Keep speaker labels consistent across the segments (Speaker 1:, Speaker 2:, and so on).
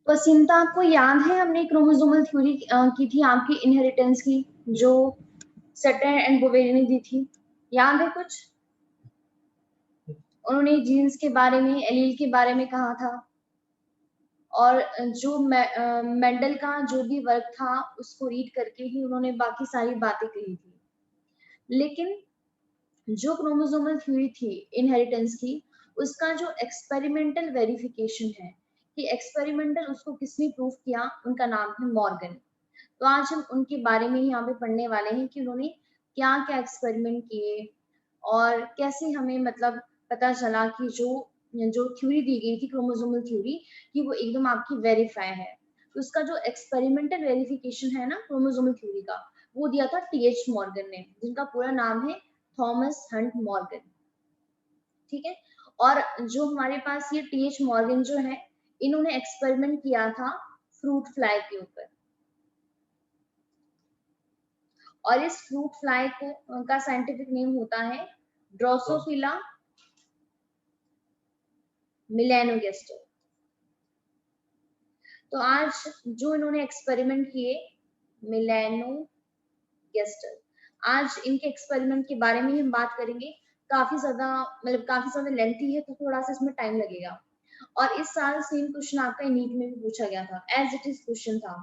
Speaker 1: तो चिंता आपको याद है हमने क्रोमोसोमल थ्योरी की थी आपकी इनहेरिटेंस की, जो सटर एंड बोवेरी ने दी थी, याद है कुछ? उन्होंने जीन्स के बारे में, एलील के बारे में कहा था, और जो मेंडल का जो भी वर्क था उसको रीड करके ही उन्होंने बाकी सारी बातें कही थी। लेकिन जो क्रोमोसोमल थ्योरी थी इनहेरिटेंस की, उसका जो एक्सपेरिमेंटल वेरिफिकेशन है कि एक्सपेरिमेंटल उसको किसने प्रूव किया, उनका नाम है मॉर्गन। तो आज हम उनके बारे में यहाँ पे पढ़ने वाले हैं कि उन्होंने क्या क्या एक्सपेरिमेंट किए और कैसे हमें मतलब पता चला कि जो जो थ्योरी दी गई थी क्रोमोसोमल थ्योरी कि वो एकदम आपकी वेरीफाई है। तो उसका जो एक्सपेरिमेंटल वेरिफिकेशन है ना क्रोमोसोमल थ्योरी का, वो दिया था टीएच मॉर्गन ने, जिनका पूरा नाम है थॉमस हंट मॉर्गन। ठीक है। और जो हमारे पास ये टीएच मॉर्गन जो है, इन्होंने एक्सपेरिमेंट किया था फ्रूट फ्लाई के ऊपर, और इस फ्रूट फ्लाई को का साइंटिफिक नेम होता है ड्रोसोफिला मिलेनोगेस्टर। तो आज जो इन्होंने एक्सपेरिमेंट किए मिलेनोगेस्टर, आज इनके एक्सपेरिमेंट के बारे में हम बात करेंगे। काफी ज्यादा लेंथी है, तो थोड़ा सा इसमें टाइम लगेगा। और इस साल सेम क्वेश्चन आपका नीट में भी पूछा गया था, एज इट इज क्वेश्चन था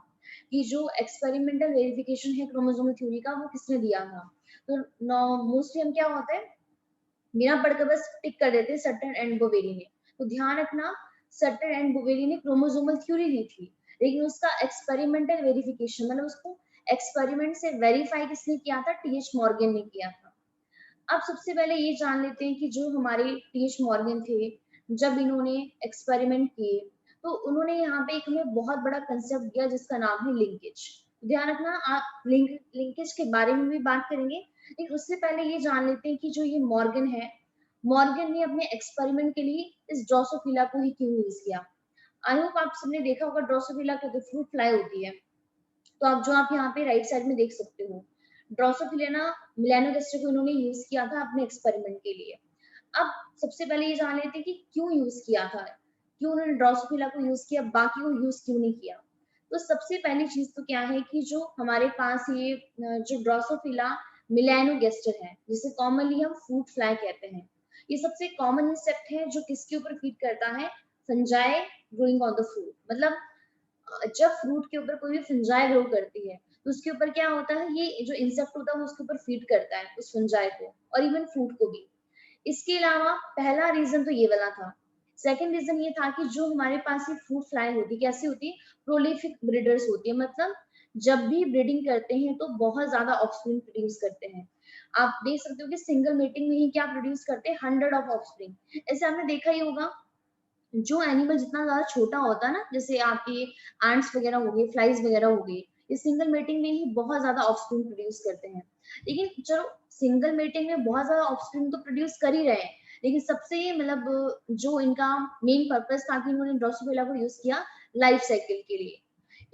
Speaker 1: कि जो एक्सपेरिमेंटल वेरिफिकेशन है क्रोमोसोमल थ्योरी का, वो किसने दिया था। तो मोस्टली हम क्या होता है, बिना पढ़कर बस टिक कर देते, सटर एंड बोवेरी ने। तो ध्यान रखना, सटर एंड बोवेरी ने क्रोमोसोमल थ्योरी दी थी, लेकिन उसका एक्सपेरिमेंटल वेरिफिकेशन मतलब उसको एक्सपेरिमेंट से वेरीफाई किसने किया था, टीएच मॉर्गन ने किया था। अब सबसे पहले ये जान लेते हैं कि जो हमारे टीएच मॉर्गन थे, जब इन्होंने एक्सपेरिमेंट किए, तो उन्होंने यहाँ पे एक हमें बहुत बड़ा कंसेप्ट दिया जिसका नाम है लिंकेज। ध्यान रखना, आप लिंकेज के बारे में भी बात करेंगे, लेकिन उससे पहले ये जान लेते हैं कि जो ये मॉर्गन है, मॉर्गन ने अपने एक्सपेरिमेंट के लिए इस ड्रोसोफिला को ही क्यों यूज किया। आई होप आप सबने देखा होगा ड्रोसोफिला का जो फ्रूट फ्लाई होती है, तो आप यहाँ पे राइट साइड में देख सकते हो, ड्रोसोफिला मिलेनोगास्टर को इन्होंने यूज किया था अपने एक्सपेरिमेंट के लिए। अब सबसे पहले ये जान लेते हैं कि क्यों यूज किया था, क्यों उन्होंने ड्रोसोफिला को यूज किया, बाकी को यूज क्यों नहीं किया। तो सबसे पहली चीज तो क्या है कि जो हमारे पास ये जो ड्रोसोफिला मिलेनोगास्टर है, जिसे कॉमनली हम फ्रूट फ्लाई कहते हैं, ये सबसे कॉमन इंसेक्ट है जो किसके ऊपर फीड करता है, fungi growing on the fruit. मतलब जब फ्रूट के ऊपर कोई भी फंजाई ग्रो करती है, तो उसके ऊपर क्या होता है, ये जो इंसेक्ट होता है वो उसके ऊपर फीड करता है उस फंजाई को, और इवन फ्रूट को भी। इसके अलावा पहला रीजन तो ये वाला था। सेकंड रीजन ये था कि जो हमारे पास ये फ्रूट फ्लाई होती है, कैसी होती है, प्रोलिफिक ब्रीडर्स होती है। मतलब जब भी ब्रीडिंग करते हैं तो बहुत ज्यादा ऑफस्प्रिंग प्रोड्यूस करते हैं। आप देख सकते हो कि सिंगल मीटिंग में ही क्या प्रोड्यूस करते हैं, 100 ऑफ ऑफस्प्रिंग। ऐसे आपने देखा ही होगा, जो एनिमल जितना ज्यादा छोटा होता है ना, जैसे आपके एंट्स वगैरह हो गए, फ्लाइज वगैरह हो गई, ये सिंगल मेटिंग में ही बहुत ज्यादा ऑफस्प्रिंग प्रोड्यूस करते हैं। लेकिन चलो, सिंगल मेटिंग में बहुत ज्यादा ऑफस्प्रिंग तो प्रोड्यूस कर ही रहे हैं, लेकिन सबसे मतलब जो इनका मेन पर्पस था कि इन्होंने ड्रोसोफिला को यूज किया लाइफ साइकिल के लिए।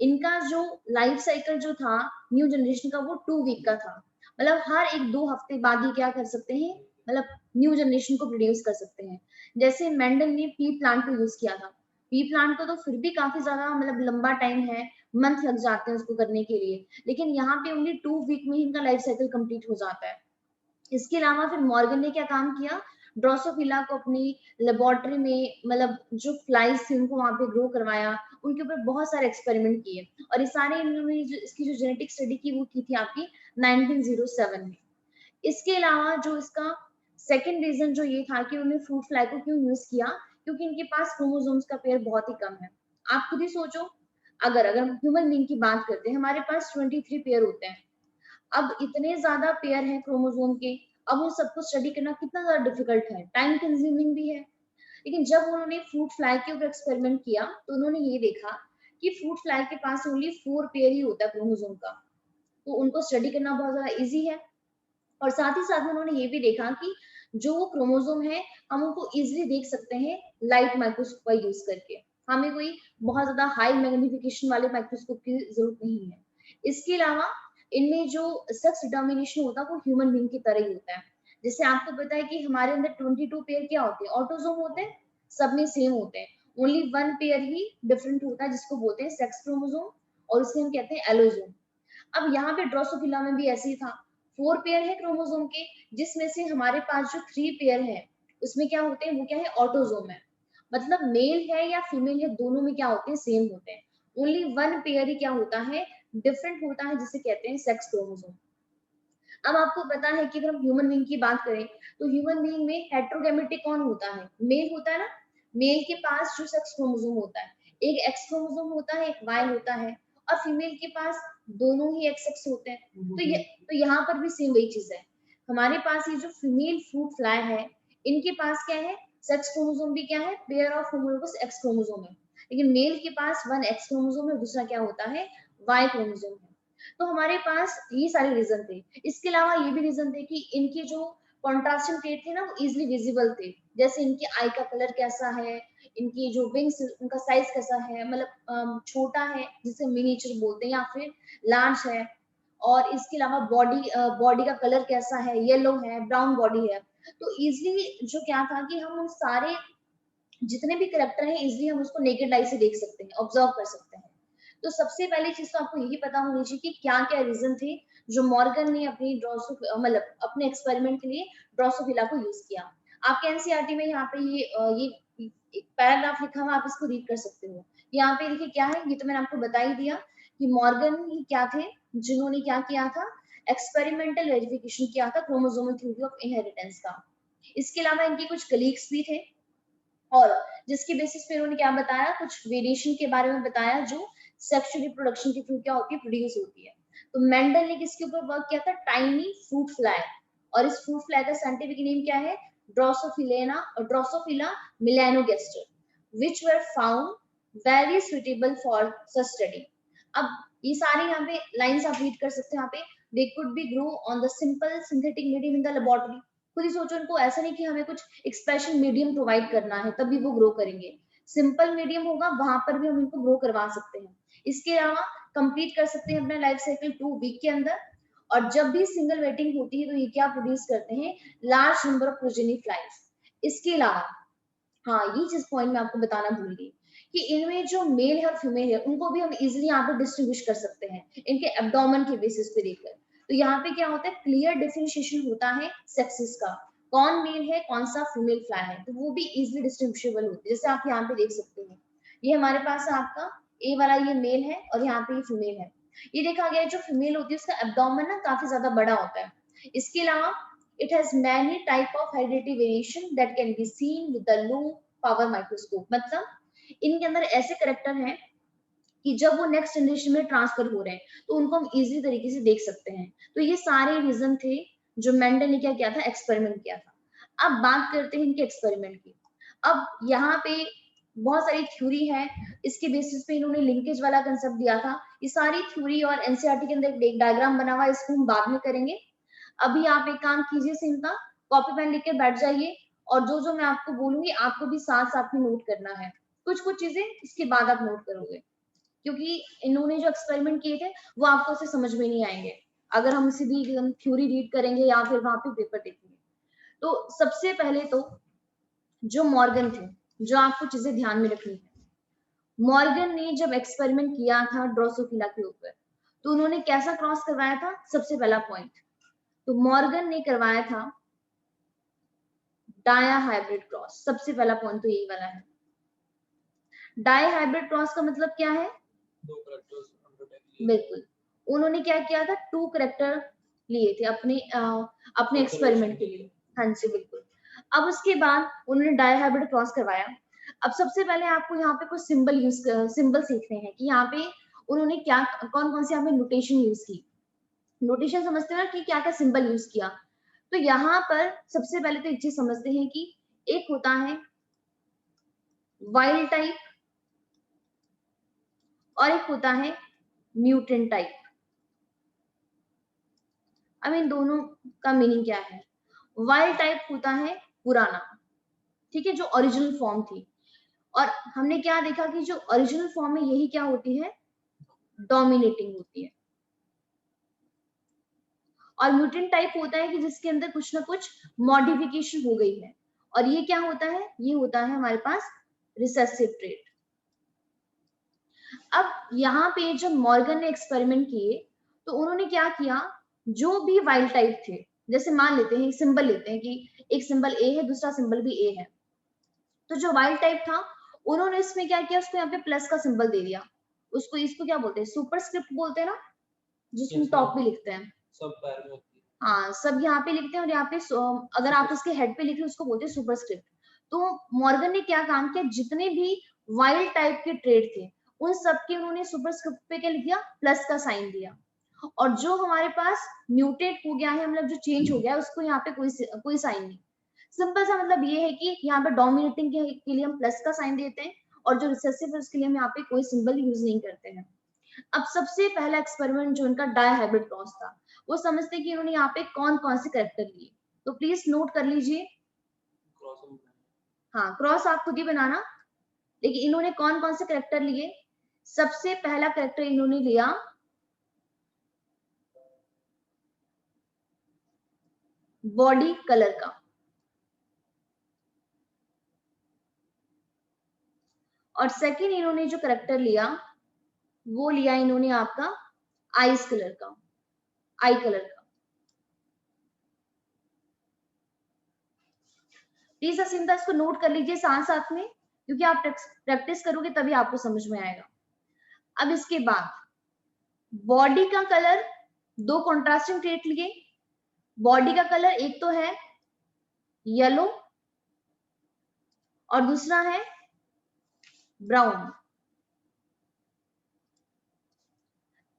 Speaker 1: इनका जो लाइफ साइकिल जो था न्यू जनरेशन का, वो 2 वीक का था। मतलब हर 1-2 हफ्ते बाद ही क्या कर सकते हैं, मतलब न्यू जनरेशन को प्रोड्यूस कर सकते हैं। जैसे मेंडल ने पी प्लांट को यूज किया था, पी प्लांट को तो फिर भी काफी ज्यादा मतलब लंबा टाइम है, मंथ लग जाते हैं उसको करने के लिए, लेकिन यहाँ पे ओनली 2 वीक में ही इनका लाइफ साइकिल कंप्लीट हो जाता है। इसके अलावा फिर मॉर्गन ने क्या काम किया, ड्रोसोफिला को अपनी लेबोरेटरी में, मतलब जो फ्लाइज थी उनको वहां पे ग्रो करवाया, उनके ऊपर बहुत सारे एक्सपेरिमेंट किए, और ये सारे इन्होंने इसकी जो जेनेटिक स्टडी की वो की थी आपकी 1907 में। इसके अलावा जो इसका सेकंड रीजन जो ये था कि उन्होंने फ्रूट फ्लाई को क्यों यूज किया, क्योंकि इनके पास क्रोमोसोम्स का पेयर बहुत ही कम है। आप खुद ही सोचो, अगर अगर हम ह्यूमन बीइंग की बात करते हैं, हमारे पास 23 पेयर होते हैं। अब इतने ज्यादा पेयर हैं क्रोमोसोम के, अब उन सबको स्टडी करना कितना ज्यादा डिफिकल्ट है, टाइम कंज्यूमिंग भी है। लेकिन जब उन्होंने फ्रूट फ्लाई के ऊपर एक्सपेरिमेंट किया, तो उन्होंने ये देखा कि फ्रूट फ्लाई के पास ओनली 4 पेयर ही होता है क्रोमोसोम का, तो उनको स्टडी करना बहुत ज्यादा इजी है। और साथ ही साथ में उन्होंने ये भी देखा कि जो वो क्रोमोसोम है, हम उनको इजिली देख सकते हैं लाइट माइक्रोस्कोप का यूज करके, हमें कोई बहुत ज्यादा हाई मैग्निफिकेशन वाले माइक्रोस्कोप की जरूरत नहीं है। इसके अलावा इनमें जो सेक्स डिटर्मिनेशन होता है वो ह्यूमन बीइंग की तरह ही होता है। जैसे आपको पता है कि हमारे अंदर 22 पेयर क्या होते हैं, ऑटोसोम होते हैं, सब में सेम होते हैं। ओनली वन पेयर ही डिफरेंट होता है जिसको बोलते हैं सेक्स क्रोमोसोम, और उसे हम कहते हैं एलोसोम। अब यहाँ पे ड्रोसोफिला में भी ऐसे ही था, 4 पेयर है क्रोमोसोम के, जिसमें से हमारे पास जो 3 पेयर है उसमें क्या होते हैं, वो क्या है, ऑटोसोम है। मतलब मेल है या फीमेल है, दोनों में क्या होते हैं, सेम होते हैं। ओनली वन पेयर ही क्या होता है, डिफरेंट होता है, जिसे कहते हैं सेक्स क्रोमोसोम। अब आपको पता है कि अगर हम ह्यूमन बीइंग की बात करें तो ह्यूमन बीइंग में हेट्रोगेमेटिक कौन होता है, मेल होता है ना। मेल के पास जो सेक्स क्रोमोसोम होता है, एक एक्स क्रोमोसोम होता है, एक वाई होता है, और फीमेल के पास दोनों ही एक्स एक्स होते हैं। तो यहाँ पर भी सेम वही चीज है। हमारे पास ये जो फीमेल फ्रूट फ्लाई है, इनके पास क्या है, सेक्स क्रोमोसोम भी क्या है, pair of homologous x chromosome है। लेकिन मेल के पास वन एक्स क्रोमोसोम है, दूसरा क्या होता है, वाई क्रोमोसोम है। तो हमारे पास ये सारे रीजन थे। इसके अलावा ये भी रीजन थे कि इनके जो कॉन्ट्रास्शन ट्रेट थे ना, वो इजिली विजिबल थे। जैसे इनके आई का कलर कैसा है, इनकी जो विंग्स, उनका साइज कैसा है, मतलब छोटा है जिसे मिनिएचर बोलते हैं, या फिर लार्ज है। और इसके अलावा बॉडी का कलर कैसा है, येलो है, ब्राउन बॉडी है। तो इजिली जो क्या था कि हम उन सारे जितने भी करेक्टर हैं, इजिली हम उसको नेकेड आई से देख सकते हैं, ऑब्जर्व कर सकते हैं। तो सबसे पहली चीज तो आपको यही पता होनी चाहिए कि क्या क्या रीजन थे जो मॉर्गन ने अपनी मतलब अपने एक्सपेरिमेंट के लिए ड्रोसोफिला को यूज किया। आपके एनसीईआरटी में यहाँ पे ये एक पैराग्राफ लिखा हुआ, आप इसको रीड कर सकते हो। यहाँ पे देखिए क्या है, ये तो मैंने आपको बता ही दिया कि मॉर्गन ही क्या थे, जिन्होंने क्या किया था, एक्सपेरिमेंटल वेरिफिकेशन किया था क्रोमोसोमल थ्योरी ऑफ इनहेरिटेंस का। इसके अलावा इनके कुछ कलीग्स भी थे, और जिसके बेसिस पे उन्होंने क्या बताया, कुछ वेरिएशन के बारे में बताया जो सेक्सुअल रिप्रोडक्शन के थ्रू क्या होती है, प्रोड्यूस होती है। तो मेंडल ने किसके ऊपर वर्क किया था, टाइनी फ्रूट फ्लाई। और इस फ्रूट फ्लाई का साइंटिफिक नेम क्या है, drosophila melanogaster, which were found very suitable for such study. अब ये सारे यहाँ पे लाइंस आप रीड कर सकते हैं। यहाँ पे they could be grow on the simple synthetic medium in the laboratory. खुद ही सोचो, उनको ऐसा नहीं कि हमें कुछ एक स्पेशल मीडियम प्रोवाइड करना है तभी वो ग्रो करेंगे। सिंपल मीडियम होगा, वहां पर भी हम इनको ग्रो करवा सकते हैं। इसके अलावा कंप्लीट कर सकते हैं अपना लाइफ साइकिल 2 वीक के अंदर। और जब भी सिंगल वेटिंग होती है तो ये क्या प्रोड्यूस करते हैं, large number of progeny flies. इसके अलावा हाँ, ये चीज पॉइंट मैं आपको बताना भूल गई कि इनमें जो मेल है और फीमेल है, उनको भी हम इजिली यहाँ पे डिस्ट्रीब्यूट कर सकते हैं इनके एब्डोमेन के बेसिस पे देखकर। तो यहाँ पे क्या होता है, क्लियर डिफरेंशिएशन होता है सेक्सेस का, कौन मेल है कौन सा फीमेल फ्लाई है, तो वो भी इजिली डिस्ट्रीब्यूशेबल होती है। जैसे आप यहाँ पे देख सकते हैं, ये हमारे पास है आपका ए वाला, ये मेल है और यहाँ पे ये फीमेल है। ये देखा गया है जो फीमेल होती है उसका एब्डोमेन ना काफी ज्यादा बड़ा होता है। इसके अलावा it has many type of hereditary variation that can be seen with the low power microscope. मतलब इनके अंदर ऐसे करेक्टर हैं कि जब वो नेक्स्ट जनरेशन में ट्रांसफर हो रहे हैं तो उनको हम इजी तरीके से देख सकते हैं। तो ये सारे रीजन थे जो मेंडल ने क्या किया था, एक्सपेरिमेंट किया था। अब बात करते हैं इनके एक्सपेरिमेंट की। अब यहाँ पे बहुत सारी थ्योरी है, इसके बेसिस पे इन्होंने लिंकेज वाला कंसेप्ट दिया था। ये सारी थ्योरी और एनसीईआरटी के अंदर एक डायग्राम बना हुआ है, इसको हम बाद में करेंगे। अभी आप एक काम कीजिए, सिंपल कॉपी पेन लेके बैठ जाइए, और जो जो मैं आपको बोलूंगी आपको भी साथ साथ में नोट करना है। कुछ कुछ चीजें इसके बाद आप नोट करोगे, क्योंकि इन्होंने जो एक्सपेरिमेंट किए थे वो आपको उसे समझ में नहीं आएंगे अगर हम सीधी थ्योरी रीड करेंगे या फिर वहां पे पेपर देखेंगे। तो सबसे पहले तो जो मॉर्गन थे, जो आपको चीजें ध्यान में रखनी है, मॉर्गन ने जब एक्सपेरिमेंट किया था ड्रोसोफिला के ऊपर, तो उन्होंने कैसा क्रॉस करवाया था, सबसे पहला पॉइंट, तो मॉर्गन ने करवाया था डाया हाइब्रिड क्रॉस। सबसे पहला पॉइंट तो यही वाला है। डाई हाइब्रिड क्रॉस का मतलब क्या है, बिल्कुल, उन्होंने क्या किया था, 2 करेक्टर लिए थे अपने एक्सपेरिमेंट के लिए। हाँ जी बिल्कुल। अब उसके बाद उन्होंने डाई हाइब्रिड क्रॉस करवाया। अब सबसे पहले आपको यहाँ पे कुछ सिंबल सीखने हैं कि यहाँ पे उन्होंने क्या कौन कौन से यहाँ पे नोटेशन यूज की। नोटेशन समझते हैं ना कि क्या क्या सिंबल यूज किया। तो यहाँ पर सबसे पहले तो एक चीज समझते हैं कि एक होता है वाइल्ड टाइप और एक होता है म्यूटेंट टाइप। अब इन दोनों का मीनिंग क्या है, वाइल्ड टाइप होता है पुराना, ठीक है, जो ओरिजिनल फॉर्म थी। और हमने क्या देखा कि जो ओरिजिनल फॉर्म है यही क्या होती है, डोमिनेटिंग होती है। और म्यूटेंट टाइप होता है कि जिसके अंदर कुछ ना कुछ मॉडिफिकेशन हो गई है। और ये क्या होता है, ये होता है हमारे पास रिसेसिव ट्रेट। अब यहाँ पे जब मॉर्गन ने एक्सपेरिमेंट किए तो उन्होंने क्या किया, जो भी वाइल्ड टाइप थे, जैसे मान लेते हैं सिंबल लेते हैं कि एक सिंबल ए है, दूसरा सिंबल भी ए है, तो जो वाइल्ड टाइप था उन्होंने इसमें क्या किया, उसको यहाँ पे प्लस का सिंबल दे दिया। उसको इसको क्या बोलते हैं, सुपरस्क्रिप्ट बोलते हैं ना, जिसमें टॉप पे लिखते हैं,
Speaker 2: सब पैर में होती है।
Speaker 1: हाँ, सब यहाँ पे लिखते हैं, और यहाँ पे अगर आप उसके हेड पे लिख रहे हो उसको बोलते हैं सुपरस्क्रिप्ट। तो मॉर्गन ने क्या काम किया, जितने भी वाइल्ड टाइप के ट्रेड थे उन सबके उन्होंने सुपरस्क्रिप्ट पे क्या लिख दिया, प्लस का साइन दिया। और जो हमारे पास म्यूटेट हो गया है, मतलब जो चेंज हो गया है, उसको यहाँ पे कोई साइन नहीं। सिंपल सा मतलब ये है कि यहाँ पे डोमिनेटिंग के लिए हम प्लस का साइन देते हैं, और जो रिसेसिव है उसके लिए हम यहाँ पे कोई सिंबल यूज नहीं करते हैं। अब सबसे पहला एक्सपेरिमेंट जो इनका डायहाइब्रिड क्रॉस था, वो समझते हैं कि इन्होंने यहाँ पे कौन कौन से करेक्टर लिए, तो प्लीज नोट कर लीजिए। हाँ, क्रॉस आप खुद ही बनाना, लेकिन इन्होंने कौन कौन से करेक्टर लिए। सबसे पहला करेक्टर इन्होंने लिया बॉडी कलर का, और सेकंड इन्होंने जो करेक्टर लिया वो लिया इन्होंने आपका आईज कलर का, आई कलर का। प्लीज असिंता इसको नोट कर लीजिए साथ साथ में, क्योंकि आप प्रैक्टिस करोगे तभी आपको समझ में आएगा। अब इसके बाद बॉडी का कलर, दो कॉन्ट्रास्टिंग ट्रेट लिए। बॉडी का कलर एक तो है येलो और दूसरा है ब्राउन।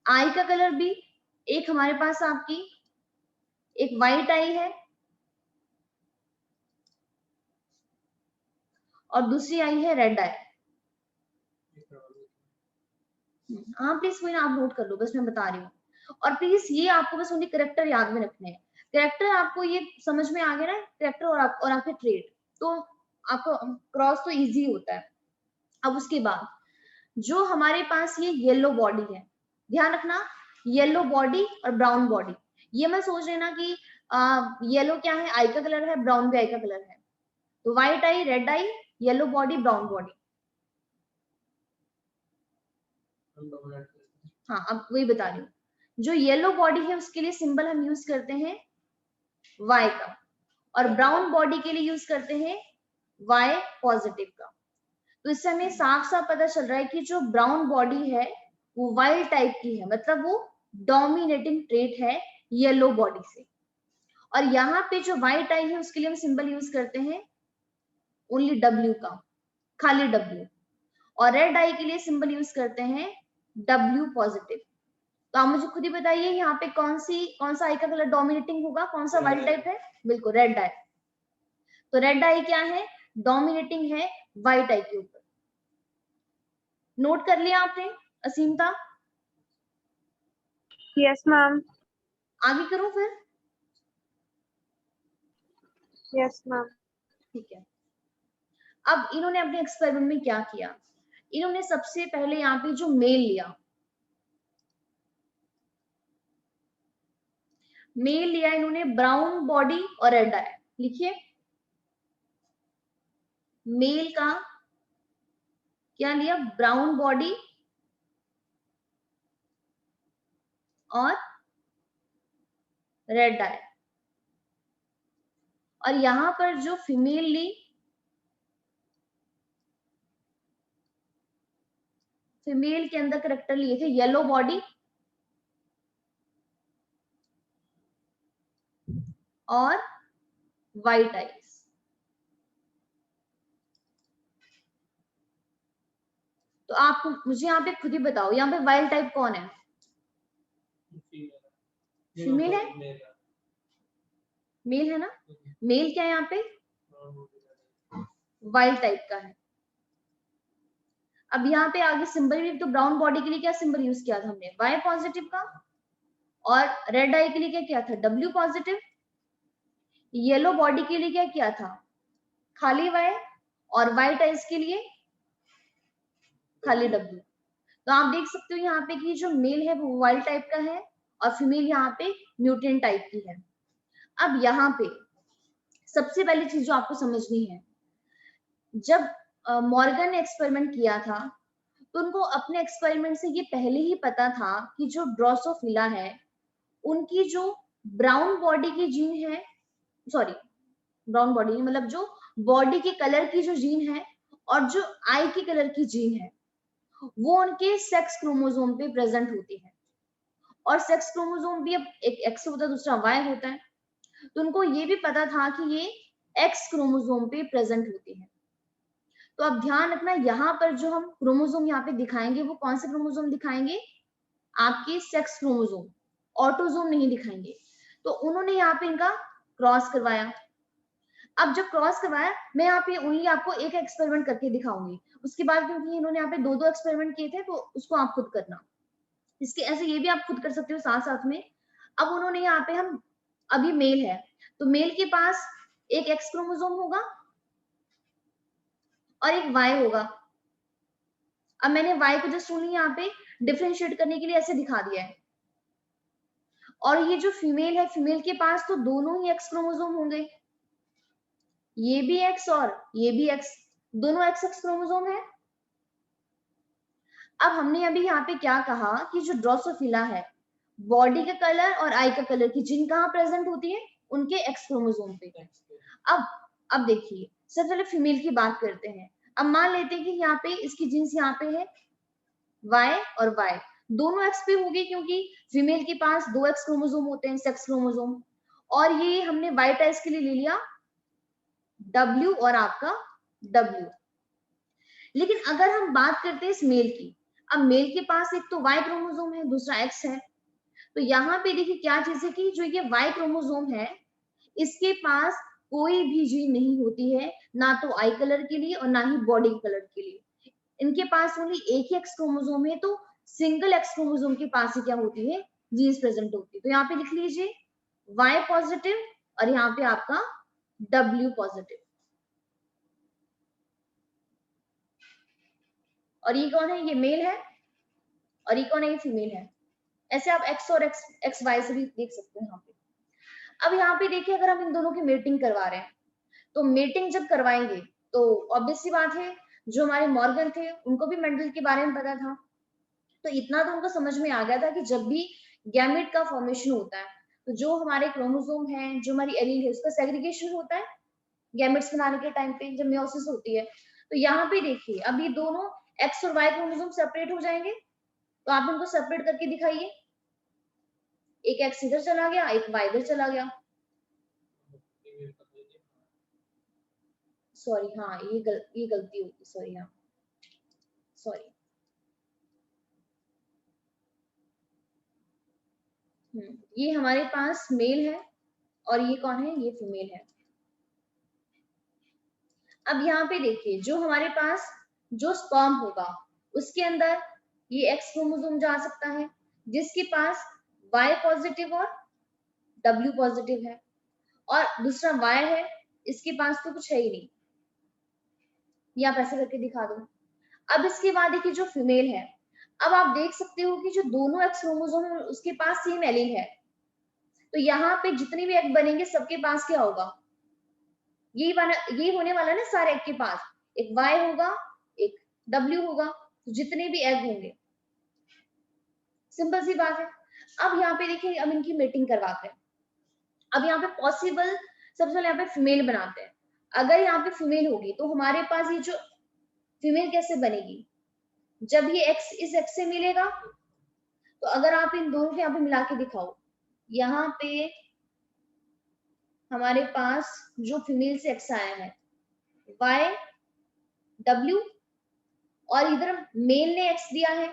Speaker 1: आई का कलर भी, एक हमारे पास आपकी एक वाइट आई है और दूसरी आई है रेड आई। हाँ प्लीज कोई ना, आप नोट कर लो, बस मैं बता रही हूँ। और प्लीज ये आपको बस उनके करेक्टर याद में रखने हैं। करेक्टर आपको ये समझ में आ गया ना, करेक्टर और आपके ट्रेड, तो आपको क्रॉस तो इजी होता है। अब उसके बाद जो हमारे पास ये येलो बॉडी है, ध्यान रखना, येलो बॉडी और ब्राउन बॉडी। ये मैं सोच रहे ना कि येलो क्या है, आई का कलर है, ब्राउन भी आई का कलर है, तो व्हाइट आई, रेड आई, येलो बॉडी, ब्राउन बॉडी। हाँ, अब वही बता रही हूँ। जो येलो बॉडी है उसके लिए सिंबल हम यूज करते हैं Y का, और ब्राउन बॉडी के लिए यूज करते हैं Y पॉजिटिव का। तो इससे हमें साफ साफ पता चल रहा है कि जो ब्राउन बॉडी है वो वाइल्ड टाइप की है, मतलब वो डोमिनेटिंग ट्रेट है येलो बॉडी से। और यहाँ पे जो व्हाइट आई है उसके लिए हम सिंबल यूज करते हैं ओनली W का, खाली W। और रेड आई के लिए सिंबल यूज करते हैं W पॉजिटिव। तो आप मुझे खुद ही बताइए यहाँ पे कौन सा आई का कलर डोमिनेटिंग होगा, कौन सा वाइल्ड टाइप है, बिल्कुल रेड आई। तो रेड आई क्या है, डोमिनेटिंग है व्हाइट आई के ऊपर। नोट कर लिया आपने असीमता?
Speaker 3: Yes ma'am.
Speaker 1: आगे करूं फिर?
Speaker 3: Yes ma'am.
Speaker 1: ठीक है। अब इन्होंने अपने एक्सपेरिमेंट में क्या किया, इन्होंने सबसे पहले यहाँ पे जो मेल लिया, मेल लिया इन्होंने ब्राउन बॉडी और रेड आई। लिखिए, मेल का क्या लिया, ब्राउन बॉडी और रेड आई। और यहां पर जो फीमेल ली, फीमेल के अंदर करेक्टर लिए थे येलो बॉडी और व्हाइट आईज। तो आप मुझे यहाँ पे खुद ही बताओ, यहाँ पे वाइल्ड टाइप कौन है, फीमेल है, मेल है ना, मेल क्या है यहाँ पे, वाइल्ड टाइप का है। अब यहाँ पे आगे सिंबल भी, तो ब्राउन बॉडी के लिए क्या सिंबल यूज किया था हमने, Y पॉजिटिव का, और रेड आई के लिए क्या किया था, W पॉजिटिव। येलो बॉडी के लिए क्या किया था, खाली Y, और व्हाइट आइज के लिए खाली W। तो आप देख सकते हो यहाँ पे कि जो मेल है वो वाइल्ड टाइप का है और फीमेल यहाँ पे म्यूटेंट टाइप की है। अब यहाँ पे सबसे पहली चीज जो आपको समझनी है, जब मॉर्गन ने एक्सपेरिमेंट किया था, तो उनको अपने एक्सपेरिमेंट से ये पहले ही पता था कि जो ड्रोसोफिला है उनकी जो ब्राउन बॉडी की जीन है, सॉरी ब्राउन बॉडी मतलब जो बॉडी के कलर की जो जीन है और जो आई के कलर की जीन है वो उनके सेक्स क्रोमोसोम पे प्रेजेंट होती है। और सेक्स क्रोमोसोम भी अब एक एक्स होता है दूसरा वाई होता है, तो उनको ये भी पता था कि ये एक्स क्रोमोसोम पे प्रेजेंट होती है। तो अब ध्यान रखना यहाँ पर जो हम क्रोमोसोम यहाँ पे दिखाएंगे वो कौन से क्रोमोसोम दिखाएंगे, आपके सेक्स क्रोमोसोम, ऑटोसोम नहीं दिखाएंगे। तो उन्होंने यहाँ पे इनका क्रॉस करवाया। अब जब क्रॉस करवाया, मैं यहाँ पे ओनली आपको एक एक्सपेरिमेंट करके दिखाऊंगी, उसके बाद क्योंकि इन्होंने यहाँ पे दो दो एक्सपेरिमेंट किए थे तो उसको आप खुद करना। इसके ऐसे ये भी आप खुद कर सकते हो साथ साथ में। अब उन्होंने यहाँ पे हम अभी मेल है तो मेल के पास एक एक्स क्रोमोसोम होगा और एक वाई होगा। अब मैंने वाई को जस्ट ओनली यहाँ पे डिफरेंशिएट करने के लिए ऐसे दिखा दिया है। और ये जो फीमेल है, फीमेल के पास तो दोनों ही एक्स क्रोमोसोम होंगे, ये भी एक्स और ये भी एक्स, दोनों एक्स एक्स क्रोमोसोम है। अब हमने अभी यहाँ पे क्या कहा कि जो ड्रोसोफिला है बॉडी का कलर और आई का कलर की जीन कहाँ प्रेजेंट होती है, उनके एक्स क्रोमोसोम पे। अब अब देखिए सबसे पहले फीमेल की बात करते हैं। अब मान लेते हैं कि यहाँ पे इसकी जीन्स यहाँ पे है वाई और वाई, दोनों एक्स पे होगी क्योंकि फीमेल के पास दो एक्स क्रोमोसोम होते हैं सेक्स क्रोमोसोम। और ये हमने वाई टाइस के लिए ले लिया W और आपका W। लेकिन अगर हम बात करते हैं इस मेल की, अब मेल के पास एक तो वाई क्रोमोसोम है दूसरा एक्स है, तो यहाँ पे देखिए क्या चीज है कि जो ये वाई क्रोमोसोम है इसके पास कोई भी जीन नहीं होती है, ना तो आई कलर के लिए और ना ही बॉडी कलर के लिए। इनके पास ओनली एक ही एक्स क्रोमोसोम है, तो सिंगल एक्स क्रोमोसोम के पास ही क्या होती है, जीन्स प्रेजेंट होती है। तो यहाँ पे लिख लीजिए वाई पॉजिटिव और यहाँ पे आपका W पॉजिटिव। और ये कौन है, ये मेल है और ये कौन है, ये फीमेल है। ऐसे आप एक्स और एक्स वाई से भी देख सकते हैं यहाँ पे। अब यहाँ पे देखिए अगर हम इन दोनों की मेटिंग करवा रहे हैं तो मेटिंग जब करवाएंगे तो ऑब्वियस सी बात है जो हमारे मॉर्गन थे उनको भी मेंडल के बारे में पता था, तो इतना तो उनको समझ में आ गया था कि जब भी गैमेट का फॉर्मेशन होता है तो जो हमारे क्रोमोसोम है, जो हमारी एलील है, उसका सेग्रीगेशन होता है गैमेट्स बनाने के टाइम पे जब मियोसिस होती है। तो यहाँ पे देखिए अब ये दोनों एक्स और वाई क्रोमोसोम सेपरेट हो जाएंगे, तो आप इनको सेपरेट करके दिखाइए। एक एक्स इधर चला गया, एक वाई इधर चला गया। सॉरी हाँ ये गलती होगी, सॉरी हाँ सॉरी। ये हमारे पास मेल है और ये कौन है, ये फीमेल है। अब यहाँ पे देखिए जो हमारे पास जो स्पर्म होगा उसके अंदर ये एक्स क्रोमोसोम जा सकता है जिसके पास वाई पॉजिटिव और W पॉजिटिव है, और दूसरा वाई है इसके पास तो कुछ है ही नहीं, ये आप ऐसे करके दिखा दो। अब इसके बाद देखिए जो फीमेल है, अब आप देख सकते हो कि जो दोनों एक्स क्रोमोसोम है उसके पास सेम एलील है, तो यहाँ पे जितने भी एग बनेंगे सबके पास क्या होगा, ये होने वाला है ना सारे एग के पास, एक वाई होगा एक W होगा, तो जितने भी एग होंगे, सिंपल सी बात है। अब यहाँ पे देखिए अब इनकी मेटिंग करवाते हैं। अब यहाँ पे पॉसिबल सबसे पहले यहाँ पे फीमेल बनाते हैं। अगर यहाँ पे फीमेल होगी तो हमारे पास ये जो फीमेल कैसे बनेगी, जब ये एक्स इस एक्स से मिलेगा, तो अगर आप इन दोनों को यहाँ पे मिला के दिखाओ, यहाँ पे हमारे पास जो फीमेल से एक्स आया है वाई W, और इधर मेल ने एक्स दिया है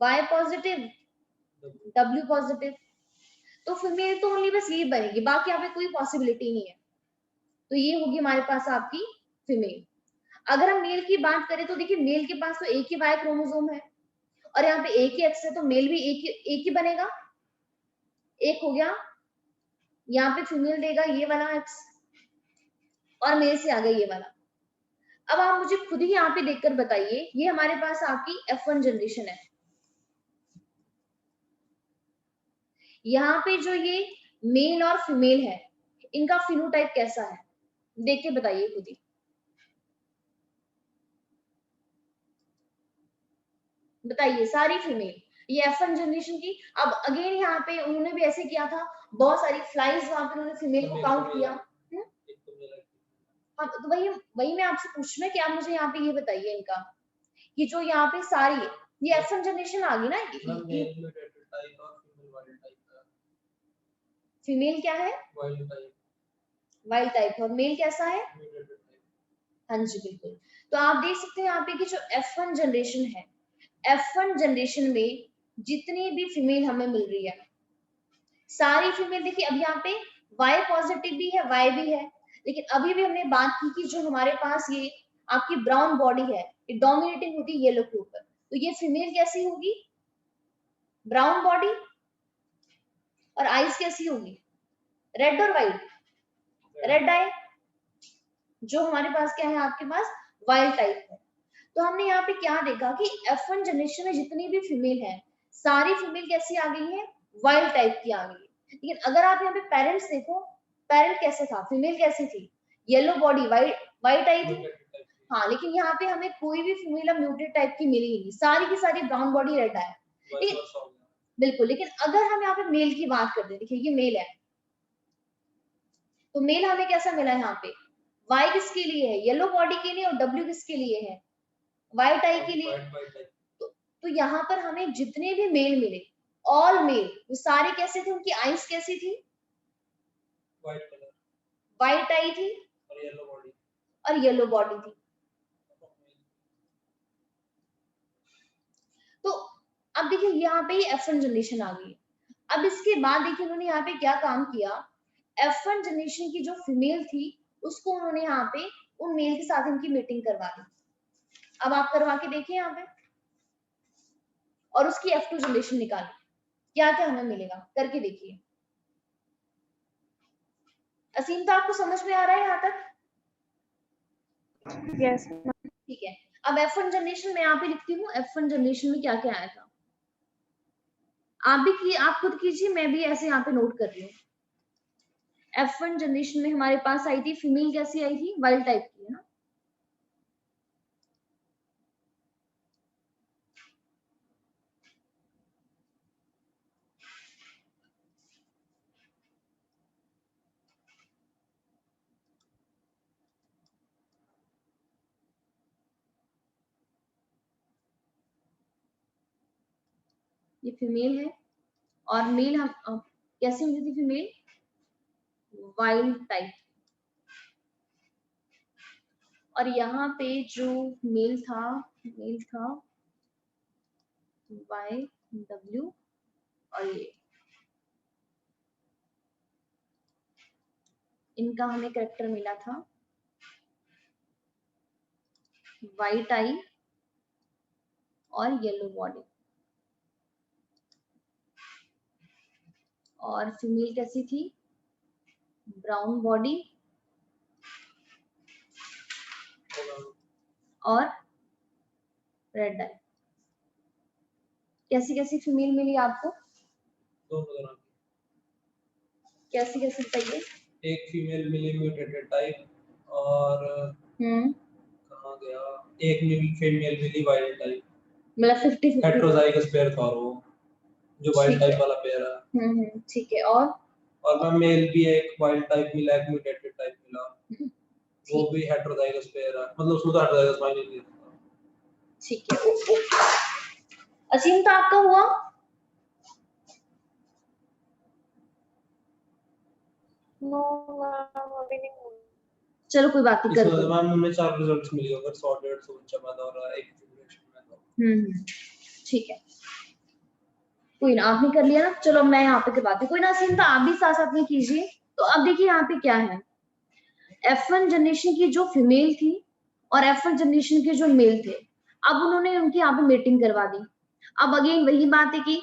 Speaker 1: वाई पॉजिटिव W पॉजिटिव, तो फीमेल तो ओनली बस ये बनेगी, बाकी यहाँ पे कोई पॉसिबिलिटी नहीं है। तो ये होगी हमारे पास आपकी फीमेल। अगर हम मेल की बात करें तो देखिए मेल के पास तो एक ही वाई क्रोमोसोम है और यहाँ पे एक ही एक्स है, तो मेल भी एक ही बनेगा, एक हो गया। यहाँ पे फीमेल देगा ये वाला एक्स और मेल से आ गया ये वाला। अब आप मुझे खुद ही यहाँ पे देखकर बताइए, ये हमारे पास आपकी F1 जनरेशन है, यहाँ पे जो ये मेल और फीमेल है इनका फिनोटाइप कैसा है, देख के बताइए खुद ही। बताइए, सारी फीमेल, ये F1 जनरेशन की। अब अगेन यहाँ पे उन्होंने भी ऐसे किया था, बहुत सारी फ्लाइज वहां पे उन्होंने फीमेल को काउंट किया। हाँ, तो वही वही मैं आपसे पूछ रही हूँ कि आप मुझे यहाँ पे ये बताइए इनका, कि जो यहाँ पे सारी ये F1 जनरेशन आ गई ना, फीमेल क्या है, वाइल्ड टाइप, और मेल कैसा है, हाँ जी बिल्कुल। तो आप देख सकते हैं यहाँ पे कि जो F1 जनरेशन है, F1 जनरेशन में जितनी भी फीमेल हमें मिल रही है, सारी फीमेल, देखिए अब यहाँ पे Y पॉजिटिव भी है, Y भी है, लेकिन अभी भी हमने बात की कि जो हमारे पास ये आपकी ब्राउन बॉडी है, ये डोमिनेटिंग होती है येलो के ऊपर, तो ये फीमेल कैसी होगी, ब्राउन बॉडी, और आईज कैसी होगी, रेड और व्हाइट, रेड आई, जो हमारे पास क्या है, आपके पास वाइल्ड टाइप है। तो हमने यहाँ पे क्या देखा कि F1 जनरेशन में जितनी भी फीमेल है, सारी फीमेल कैसी आ गई है, वाइल्ड टाइप की आ गई है। लेकिन अगर आप यहाँ पे पेरेंट्स देखो, पेरेंट कैसे था, फीमेल कैसी थी, येलो बॉडी, वाइट वाइट आई थी। हाँ, लेकिन यहाँ पे हमें कोई भी फीमेल अब म्यूटेड टाइप की मिली नहीं, सारी की सारी ब्राउन बॉडी, रेड है। बिल्कुल, लेकिन अगर हम यहाँ पे मेल की बात करते हैं, देखिए ये मेल है, तो मेल हमें कैसा मिला है यहाँ पे, वाई किसके लिए है, येलो बॉडी के लिए, और डब्ल्यू किसके लिए है, व्हाइट आई के लिए। तो यहाँ पर हमें जितने भी मेल मिले, ऑल मेल, वो सारे कैसे थे, उनकी आईज कैसी थी, व्हाइट आई थी और येलो बॉडी थी। तो अब देखिए यहाँ पे F1 जनरेशन आ गई। अब इसके बाद देखिए उन्होंने यहाँ पे क्या काम किया, F1 जनरेशन की जो फीमेल थी उसको उन्होंने यहाँ पे उन मेल के साथ इनकी मीटिंग करवा दी। अब आप करवा के देखिए यहाँ पे, और उसकी F2 जनरेशन निकाली, क्या क्या हमें मिलेगा, करके देखिए। असीम, तो आपको समझ में आ रहा है यहाँ तक?
Speaker 3: Yes.
Speaker 1: ठीक है। अब F1 जनरेशन में यहाँ पे लिखती हूँ, F1 जनरेशन में क्या क्या आया था, आप भी आप खुद कीजिए, मैं भी ऐसे यहाँ पे नोट कर रही हूँ। F1 जनरेशन में हमारे पास आई थी फीमेल, कैसी आई थी, वाइल्ड टाइप की, है ना। ये फीमेल है, और मेल हम कैसे मिली थी फीमेल, वाइल्ड टाइप। और यहाँ पे जो मेल था YW, और ये इनका हमें करेक्टर मिला था, वाइट आई और येलो बॉडी। और फीमेल कैसी थी, ब्राउन बॉडी और रेड आई। कैसी कैसी फीमेल मिली आपको, कैसी कैसी बताइए।
Speaker 3: एक फीमेल मिली म्यूटेटेड टाइप, और कहाँ गया, एक मिली फीमेल मिली वाइल्ड टाइप,
Speaker 1: मतलब 50-50
Speaker 3: हेटेरोजाइगस पेयर था वो, जो वाइल्ड टाइप वाला पेयर है।
Speaker 1: ठीक है।
Speaker 3: और मैं मेल भी एक वाइल्ड टाइप मिला, एक म्यूटेटेड टाइप मिला, वो भी हेटेरोजाइगस पेयर है, मतलब उसमें तो हेटेरोजाइगस माइनस नहीं था।
Speaker 1: ठीक है। असीम, तो आपका हुआ,
Speaker 3: नो मैम, अभी नहीं हुआ।
Speaker 1: चलो कोई बात नहीं, कर
Speaker 3: मैम हमें 4 रिजल्ट्स मिले, अगर 100-150 बच्चा पैदा हो रहा है एक जनरेशन में।
Speaker 1: ठीक है, कोई ना, आपने कर लिया ना, चलो मैं यहाँ पे करवाती हूँ, कोई ना असीम, तो आप भी साथ साथ में कीजिए। तो अब देखिए यहाँ पे क्या है, F1 जनरेशन की जो फीमेल थी और F1 जनरेशन के जो मेल थे, अब उन्होंने उनकी यहाँ पे मीटिंग करवा दी। अब अगेन वही बात है कि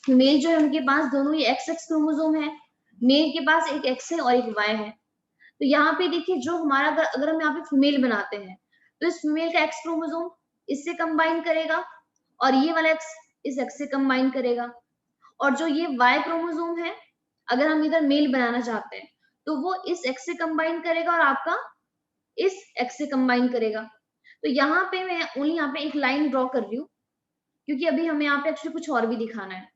Speaker 1: फीमेल जो है उनके पास दोनों ही XX क्रोमोसोम है, मेल के पास एक X है और एक Y है। तो यहाँ पे देखिए, जो हमारा अगर हम यहाँ पे फीमेल बनाते हैं, तो इस फीमेल का X क्रोमोसोम इससे कंबाइन करेगा, और ये वाला X इस X से कंबाइन करेगा, और जो ये Y क्रोमोसोम है, अगर हम इधर मेल बनाना चाहते हैं, तो वो इस X से कंबाइन करेगा और आपका इस X से कंबाइन करेगा। तो यहाँ पे मैं ओनली यहाँ पे एक लाइन ड्रॉ कर रही हूँ क्योंकि अभी हमें यहाँ पे एक्चुअली कुछ और भी दिखाना है।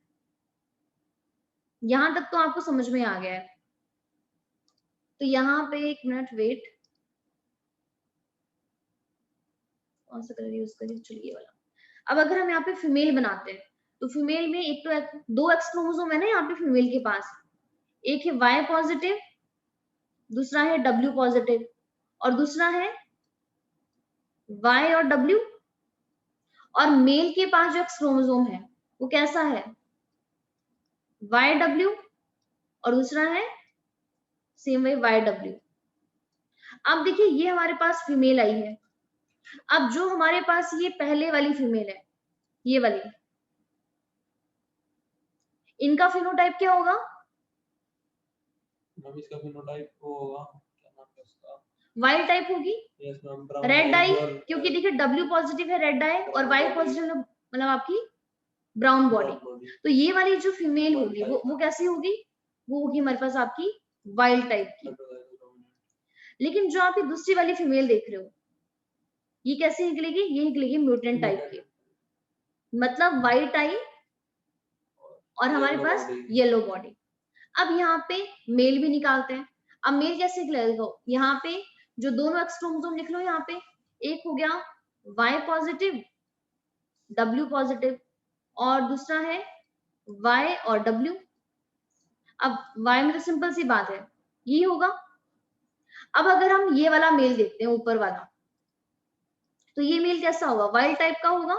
Speaker 1: यहां तक तो आपको समझ में आ गया है। तो यहाँ पे एक मिनट वेट, कौन सा कलर यूज करिए, चलिए ये वाला। अब अगर हम यहाँ पे फीमेल बनाते हैं तो फीमेल में एक तो दो एक्स क्रोमोसोम है ना यहाँ पे फीमेल के पास, एक है वाई पॉजिटिव, दूसरा है डब्ल्यू पॉजिटिव, और दूसरा है वाई और डब्ल्यू। और मेल के पास जो एक्स क्रोमोसोम है वो कैसा है, वाई डब्ल्यू, और दूसरा है सेम वे वाई डब्ल्यू। अब देखिए ये हमारे पास फीमेल आई है। अब जो हमारे पास ये पहले वाली फीमेल है, ये वाली, इनका फिनोटाइप क्या होगा,
Speaker 3: मैम इसका फिनोटाइप वो होगा, क्या नाम है उसका,
Speaker 1: वाइल्ड टाइप होगी,
Speaker 3: yes ma'am, brown
Speaker 1: red dye,
Speaker 3: और
Speaker 1: क्योंकि देखिए डब्ल्यू पॉजिटिव है रेड डाई, और वाई पॉजिटिव मतलब आपकी ब्राउन बॉडी। तो ये वाली जो फीमेल होगी वो कैसी होगी, वो होगी हमारे पास आपकी वाइल्ड टाइप की। लेकिन जो आप ये दूसरी वाली फीमेल देख रहे हो, ये कैसी निकलेगी, ये निकलेगी म्यूटेंट टाइप की, मतलब वाइट आई और हमारे पास येलो बॉडी। अब यहाँ पे मेल भी निकालते हैं। अब मेल कैसे निकलेगा, यहाँ पे जो दोनों एक्स क्रोमोसोम लिख लो, यहाँ पे एक हो गया वाई पॉजिटिव डब्ल्यू पॉजिटिव, और दूसरा है वाई और डब्ल्यू। अब वाई में तो सिंपल सी बात है, ये होगा। अब अगर हम ये वाला मेल देखते हैं ऊपर वाला, तो ये मेल कैसा होगा, वाइल्ड टाइप का होगा,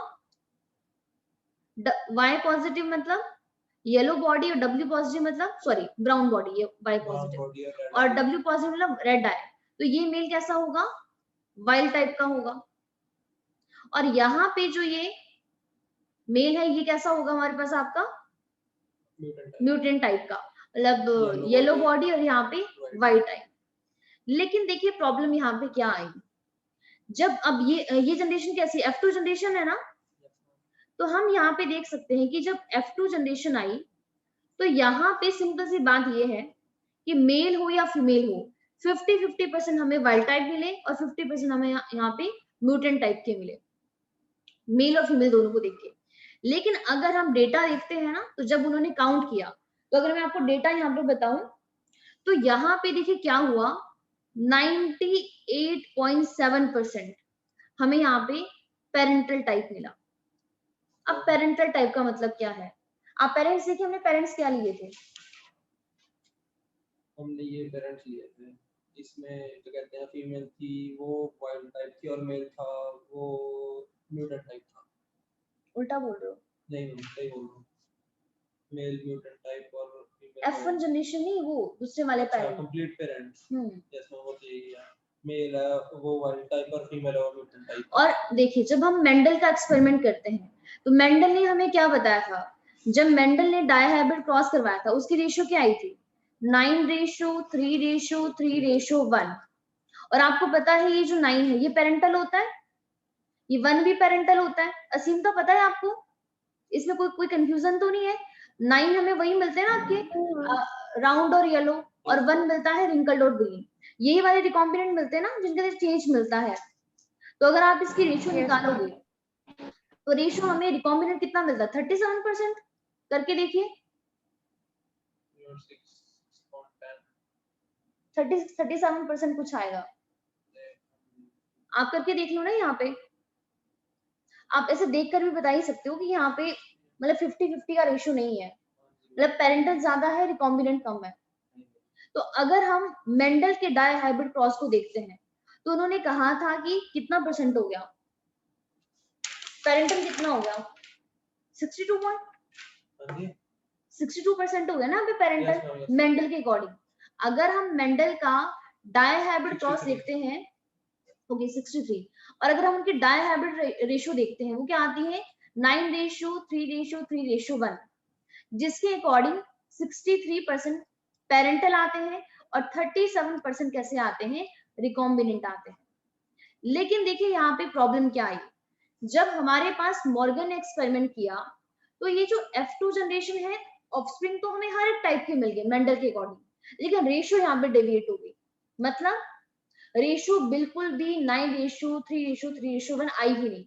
Speaker 1: वाई पॉजिटिव मतलब येलो बॉडी, और डब्ल्यू पॉजिटिव मतलब सॉरी ब्राउन बॉडी, ये वाई पॉजिटिव, और डब्ल्यू पॉजिटिव मतलब रेड आई। तो ये मेल कैसा होगा, वाइल्ड टाइप का होगा। और यहाँ पे जो ये मेल है ये कैसा होगा हमारे पास आपका, म्यूटेंट टाइप का, मतलब येलो बॉडी और यहाँ पे व्हाइट आई। लेकिन देखिए प्रॉब्लम यहाँ पे क्या आई, जब अब ये जनरेशन कैसी, F2 जनरेशन है ना, तो हम यहाँ पे देख सकते हैं कि जब F2 जनरेशन आई तो यहाँ पे सिंपल सी बात ये है कि मेल हो या फीमेल हो, 50-50% हमें वाइल्ड टाइप मिले और 50% हमें यहाँ पे म्यूटेंट टाइप के मिले, मेल और फीमेल दोनों को देख के। लेकिन अगर हम डेटा देखते हैं ना, तो जब उन्होंने काउंट किया, तो अगर मैं आपको डेटा यहाँ पे बताऊं, तो यहाँ पे देखिए क्या हुआ, 98.7% हमें यहाँ पे पेरेंटल टाइप मिला। अब पेरेंटल टाइप का मतलब क्या है, आप पेरेंट्स देखिए, हमने पेरेंट्स क्या लिए थे,
Speaker 3: हमने ये पेरेंट्स लिए थे, इसमें जो कहते हैं फीमेल थी वो वाइल्ड टाइप थी और मेल था वो म्यूटेंट टाइप था।
Speaker 1: उल्टा बोल रहे हो,
Speaker 3: नहीं मैम सही बोल रहा हूँ, मेल म्यूटेंट टाइप और फीमेल
Speaker 1: F1 जनरेशन नहीं, वो दूसरे वाले parent,
Speaker 3: complete parents,
Speaker 1: yes
Speaker 3: ma'am वो यही है, मेल है वो वाइल्ड टाइप और फीमेल है वो म्यूटेंट टाइप।
Speaker 1: और देखिए जब हम मेंडल का एक्सपेरिमेंट करते हैं, तो मेंडल ने हमें क्या बताया था, जब मेंडल ने डायहाइब्रिड क्रॉस करवाया था, उसकी रेशियो क्या आई थी, 9:3:3:1। और आपको पता है ये जो 9 है ये पेरेंटल होता है, ये 1 भी पेरेंटल होता है, असीम तो पता है आपको, इसमें कोई कंफ्यूजन तो नहीं है। 9 हमें वही मिलते हैं ना आपके राउंड और येलो, और 1 मिलता है रिंकल्ड और ग्रीन, यही वाले रिकॉम्बिनेंट मिलते हैं ना जिनका चेंज मिलता है। तो अगर आप इसकी रेशियो निकालोगे तो रेशियो हमें रिकॉम्बिनेंट कितना मिलता है, 37%। करके देखिए, 37% कुछ आएगा, आप करके देख लो ना। यहाँ पे आप ऐसे देखकर भी बता ही सकते हो कि यहाँ पे मतलब 50-50 का रेशियो नहीं है, मतलब पेरेंटल ज्यादा है रिकॉम्बिनेंट कम है। तो अगर हम मेंडल के डाई हाइब्रिड क्रॉस को देखते हैं, तो उन्होंने कहा था कि कितना परसेंट हो गया, पेरेंटल कितना हो गया, 62% हो गया ना अभी पेरेंटल मेंडल के अकॉर्डिंग। अगर हम मेंडल का डाई हाइब्रिड क्रॉस देखते हैं, ओके 63, और अगर हम उनकी डाई हाइब्रिड रेशियो देखते हैं, वो क्या आती है, 9:3:3:1, जिसके अकॉर्डिंग 63% पेरेंटल आते हैं और 37% कैसे आते हैं, रिकॉम्बिनेंट आते हैं। लेकिन देखिए यहाँ पे प्रॉब्लम क्या आई, जब हमारे पास मॉर्गन ने एक्सपेरिमेंट किया, तो ये जो F2 जनरेशन है, ऑफस्प्रिंग तो हमें हर एक टाइप के मिल गए मेंडल के अकॉर्डिंग, लेकिन रेशियो यहाँ पे डेविएट हो गई, मतलब रेशियो बिल्कुल भी 9:3:3:1 आई ही नहीं।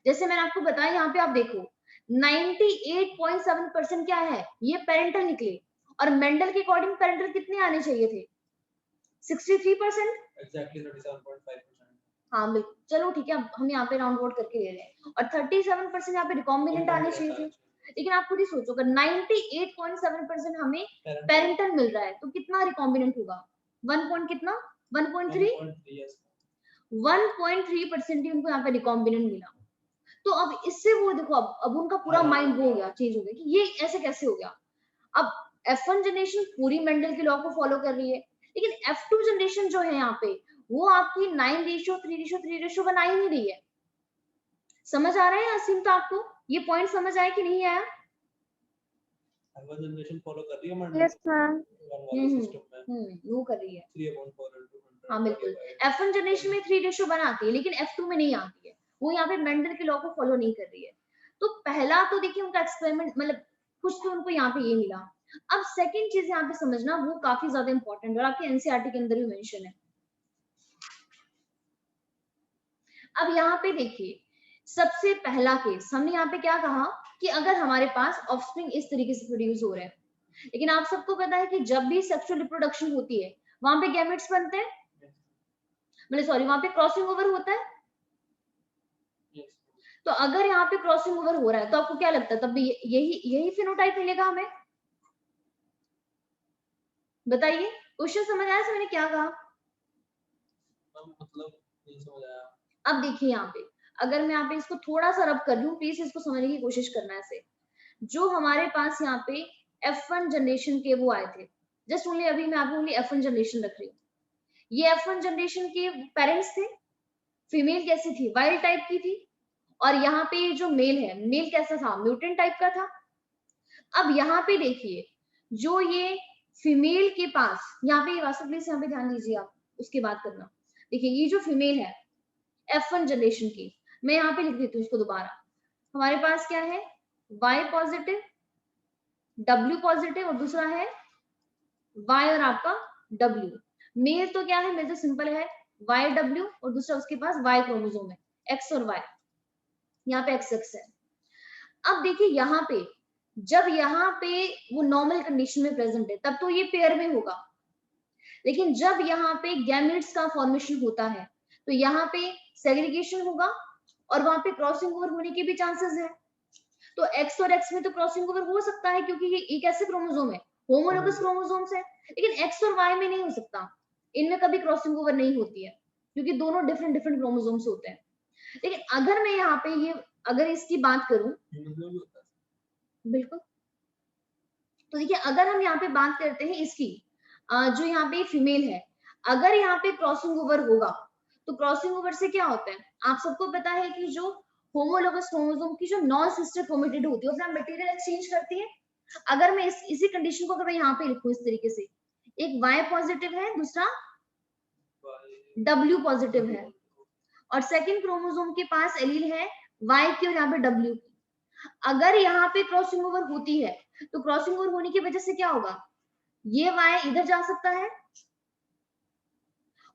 Speaker 1: जैसे मैंने आपको बताया, यहाँ पे आप देखो 98.7% क्या है, ये पेरेंटल निकले। और मेंडल के अकॉर्डिंग पेरेंटल कितने आने चाहिए थे, 63%।
Speaker 3: एग्जैक्टली 37.5%।
Speaker 1: हाँ बिल्कुल, चलो ठीक है, अब हम यहाँ पे राउंड अबाउट करके ले रहे हैं। और 37% यहाँ पे रिकॉम्बिनेंट आने चाहिए थे। लेकिन आप खुद ही सोचो, अगर 98.7% हमें पेरेंटल मिल रहा है तो कितना रिकॉम्बिनेंट होगा, 1 पॉइंट कितना, 1.3, 1.3% ही उनको यहाँ पे रिकॉम्बिनेंट मिला। तो अब इससे वो देखो, अब उनका पूरा माइंड वो हो गया, चेंज हो गया कि ये ऐसे कैसे हो गया। अब F1 जनरेशन पूरी मेंडल के लॉ को फॉलो कर रही है, लेकिन F2 जनरेशन जो है यहाँ पे वो आपकी 9:3:3:3 बना ही नहीं रही है। समझ आ रहा है असीम, तो आपको ये पॉइंट समझ आया कि नहीं आया?
Speaker 3: F1 जनरेशन फॉलो कर रही है मेंडल
Speaker 1: यस मैम,
Speaker 3: वाले सिस्टम में,
Speaker 1: वो कर रही है।
Speaker 3: 3/4 into 100।
Speaker 1: हाँ बिल्कुल, F1 जनरेशन में 3 रेशो बनाती है, लेकिन F2 में नहीं आती है। वो यहाँ पे मेंडल के लॉ को फॉलो नहीं कर रही है। तो पहला तो देखिए उनका एक्सपेरिमेंट, मतलब कुछ तो उनको यहाँ पे ये मिला। अब सेकंड चीज यहाँ पे समझना, वो काफी ज्यादा इंपॉर्टेंट है और आपके एनसीईआरटी के अंदर भी मेंशन है। अब यहाँ पे देखिए, सबसे पहला केस हमने यहाँ पे क्या कहा कि अगर हमारे पास ऑफस्प्रिंग इस तरीके से प्रोड्यूस हो रहे हैं, लेकिन आप सबको पता है कि जब भी सेक्सुअल रिप्रोडक्शन होती है वहां पे गैमेट्स बनते हैं, मतलब सॉरी, वहां पे क्रॉसिंग ओवर होता है। तो अगर यहाँ पे क्रॉसिंग ओवर हो रहा है तो आपको क्या लगता है, तब भी यही फिनोटाइप मिलेगा हमें? बताइए, क्वेश्चन समझ आया से मैंने क्या कहा?
Speaker 3: मतलब नहीं समझ आया।
Speaker 1: अब देखिए यहाँ पे, अगर मैं यहाँ पे इसको थोड़ा सा रब कर लूं, प्लीज इसको समझने की कोशिश करना है। ऐसे जो हमारे पास यहाँ पे F1 जनरेशन के वो आए थे, जस्ट ओनली अभी मैं आपको ओनली F1 जनरेशन रख रही हूँ। ये F1 जनरेशन के पेरेंट्स थे, फीमेल कैसी थी, वाइल्ड टाइप की थी। और यहाँ पे जो मेल है, मेल कैसा था, म्यूटेंट टाइप का था। अब यहाँ पे देखिए, जो ये फीमेल के पास, यहाँ पे वास्तव प्लीज यहाँ पे ध्यान दीजिए आप, उसकी बात करना। देखिए ये जो फीमेल है F1 जनरेशन की, मैं यहाँ पे लिख देती हूँ इसको दोबारा। हमारे पास क्या है, Y पॉजिटिव, W पॉजिटिव, और दूसरा है Y और आपका W। मेल तो क्या है, मेल तो सिंपल है YW, और दूसरा उसके पास Y क्रोमोसोम है, X और Y, यहाँ पे XX है। अब देखिए यहाँ पे, जब यहाँ पे वो नॉर्मल कंडीशन में प्रेजेंट है तब तो ये पेयर में होगा, लेकिन जब यहाँ पे गैमेट्स का फॉर्मेशन होता है तो यहाँ पे सेग्रीगेशन होगा और वहां पे क्रॉसिंग ओवर होने के भी चांसेस है। तो X और X में तो क्रॉसिंग ओवर हो सकता है क्योंकि ये एक ऐसे क्रोमोसोम है, होमोलोगस क्रोमोसोम्स है, लेकिन X और Y में नहीं हो सकता, इनमें कभी क्रॉसिंग ओवर नहीं होती है क्योंकि दोनों डिफरेंट डिफरेंट क्रोमोसोम्स होते हैं। लेकिन अगर मैं यहाँ पे ये, अगर इसकी बात करूं, बिल्कुल, तो देखिए अगर हम यहाँ पे बात करते हैं इसकी, जो यहाँ पे फीमेल है, अगर यहाँ पे क्रॉसिंग ओवर होगा तो क्रॉसिंग ओवर से क्या होता है, आप सबको पता है कि जो होमोलोगस क्रोमोसोम की जो नॉन सिस्टर क्रोमेटिड होती है वो अपना मटेरियल एक्सचेंज करती है। अगर मैं इसी कंडीशन को अगर मैं यहाँ पे लिखूं इस तरीके से, एक Y पॉजिटिव है, दूसरा W पॉजिटिव है, और सेकंड क्रोमोसोम के पास एलील है Y की और यहाँ पे W की। अगर यहाँ पे क्रॉसिंग ओवर होती है तो क्रॉसिंग ओवर होने की वजह से क्या होगा, ये Y इधर जा सकता है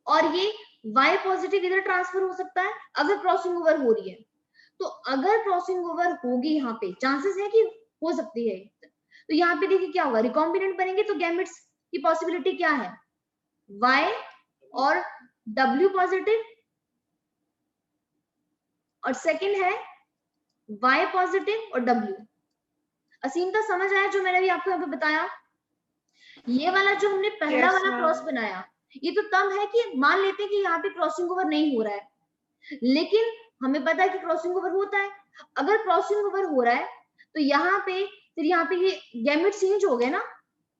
Speaker 1: और ये Y पॉजिटिव इधर ट्रांसफर हो सकता है अगर क्रॉसिंग ओवर हो रही है। तो अगर क्रॉसिंग ओवर होगी यहाँ पे, चांसेस है कि हो सकती है, तो यहाँ पे देखिए क्या होगा, रिकॉम्बिनेंट बनेंगे तो गैमेट्स की पॉसिबिलिटी क्या है, Y और W पॉजिटिव, और सेकंड है Y पॉजिटिव और W। असीमता समझ आया जो मैंने अभी आपको यहाँ पे बताया? ये वाला जो हमने पहला वाला क्रॉस बनाया, ये तो तब है कि मान लेते हैं कि यहाँ पे क्रॉसिंग ओवर नहीं हो रहा है, लेकिन हमें पता है कि क्रॉसिंग ओवर होता है। अगर क्रॉसिंग ओवर हो रहा है तो यहाँ पे फिर यहाँ पे ये गैमेट्स चेंज हो गए ना,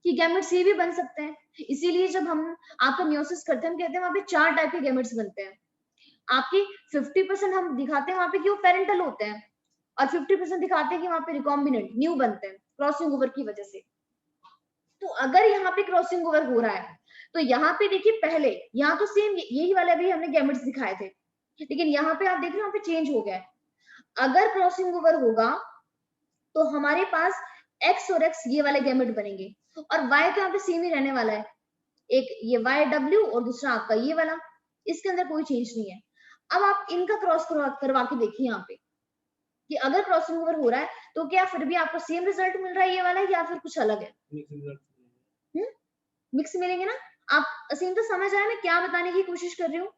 Speaker 1: कि गैमेट्स ये भी बन सकते हैं। इसीलिए जब हम आपका मियोसिस करते हैं, हम कहते हैं वहां पे 4 टाइप के गैमेट्स बनते हैं। आपकी 50% हम दिखाते हैं वहां पे कि वो पेरेंटल होते हैं, और 50% दिखाते हैं कि वहां पे रिकॉम्बिनेंट न्यू बनते हैं क्रॉसिंग ओवर की वजह से। तो अगर यहाँ पे क्रॉसिंग ओवर हो रहा है तो यहाँ पे देखिए, पहले यहाँ तो सेम यही वाला भी हमने गैमेट्स दिखाए थे, लेकिन यहाँ पे आप देख रहे हो यहाँ पे चेंज हो गया है। अगर क्रॉसिंग ओवर होगा तो हमारे पास X और X ये वाले गैमेट बनेंगे, और Y तो यहाँ पे सेम ही रहने वाला है, एक ये YW और दूसरा आपका ये वाला, इसके अंदर कोई चेंज नहीं है। अब आप इनका क्रॉस करवा के देखिए यहाँ पे, कि अगर क्रॉसिंग ओवर हो रहा है तो क्या फिर भी आपको सेम रिजल्ट मिल रहा है ये वाला, या फिर कुछ अलग है? मिक्स मिलेंगे ना। आप असीम तो समझ आया मैं क्या बताने की कोशिश कर रही हूँ?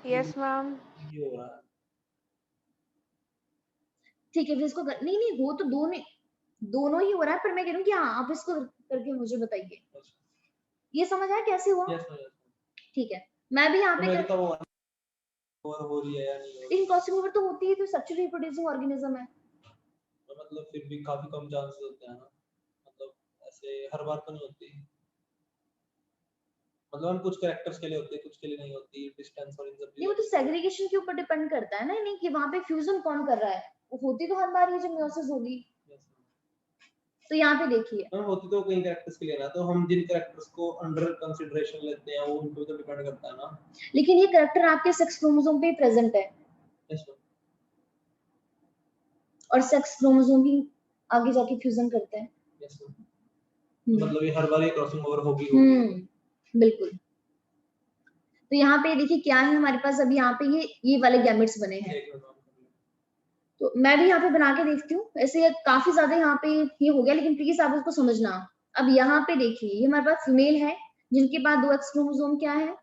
Speaker 2: Yes ma'am.
Speaker 3: ये हो रहा है।
Speaker 1: ठीक है, फिर इसको नहीं नहीं, वो तो दोनों ही हो रहा है, पर मैं कह रही हूँ कि हाँ आप इसको करके मुझे बताइए। ये समझ आया कैसे हुआ? ठीक है, मैं भी यहाँ पे
Speaker 3: मेरी तो वो हो रही है या नहीं हो रही?
Speaker 1: लेकिन क्रॉसिंग ओवर तो होती है, तो सेक्सुअली रिप्रोड्यूसिंग ऑर्गेनिज्म है।
Speaker 3: मतलब फिर भी काफी कम चांसेस होते हैं ना, मतलब ऐसे हर बार तो नहीं होती, मतलब हम कुछ कैरेक्टर्स के लिए होती है, कुछ के लिए नहीं होती, डिस्टेंस और इन सब
Speaker 1: नहीं, वो तो सेग्रीगेशन के ऊपर डिपेंड करता है ना, नहीं कि वहां पे फ्यूजन कौन कर रहा है। वो होती तो हर बार ये जब मियोसिस होगी। तो यहाँ पे देखिए,
Speaker 3: हम होती तो कई कैरेक्टर्स के लिए ना, तो हम जिन कैरेक्टर्स को अंडर कंसीडरेशन लेते हैं वो उन पे तो डिपेंड करता है ना।
Speaker 1: लेकिन ये कैरेक्टर आपके सेक्स क्रोमोसोम पे प्रेजेंट है, और सेक्स क्रोमोसोम भी आगे जाके फ्यूजन करते हैं।
Speaker 3: मतलब ये हर बार ये क्रॉसिंग ओवर होगी।
Speaker 1: बिल्कुल। तो यहाँ पे देखिए क्या है हमारे पास, अभी यहाँ पे ये वाले गैमेट्स बने हैं। तो मैं भी यहाँ पे बना के देखती हूँ। ऐसे काफी ज्यादा यहाँ पे ये हो गया, लेकिन प्लीज आप उसको समझना। अब यहाँ पे देखिए, ये हमारे पास फीमेल है जिनके पास 2 एक्स क्रोमोसोम क्या है,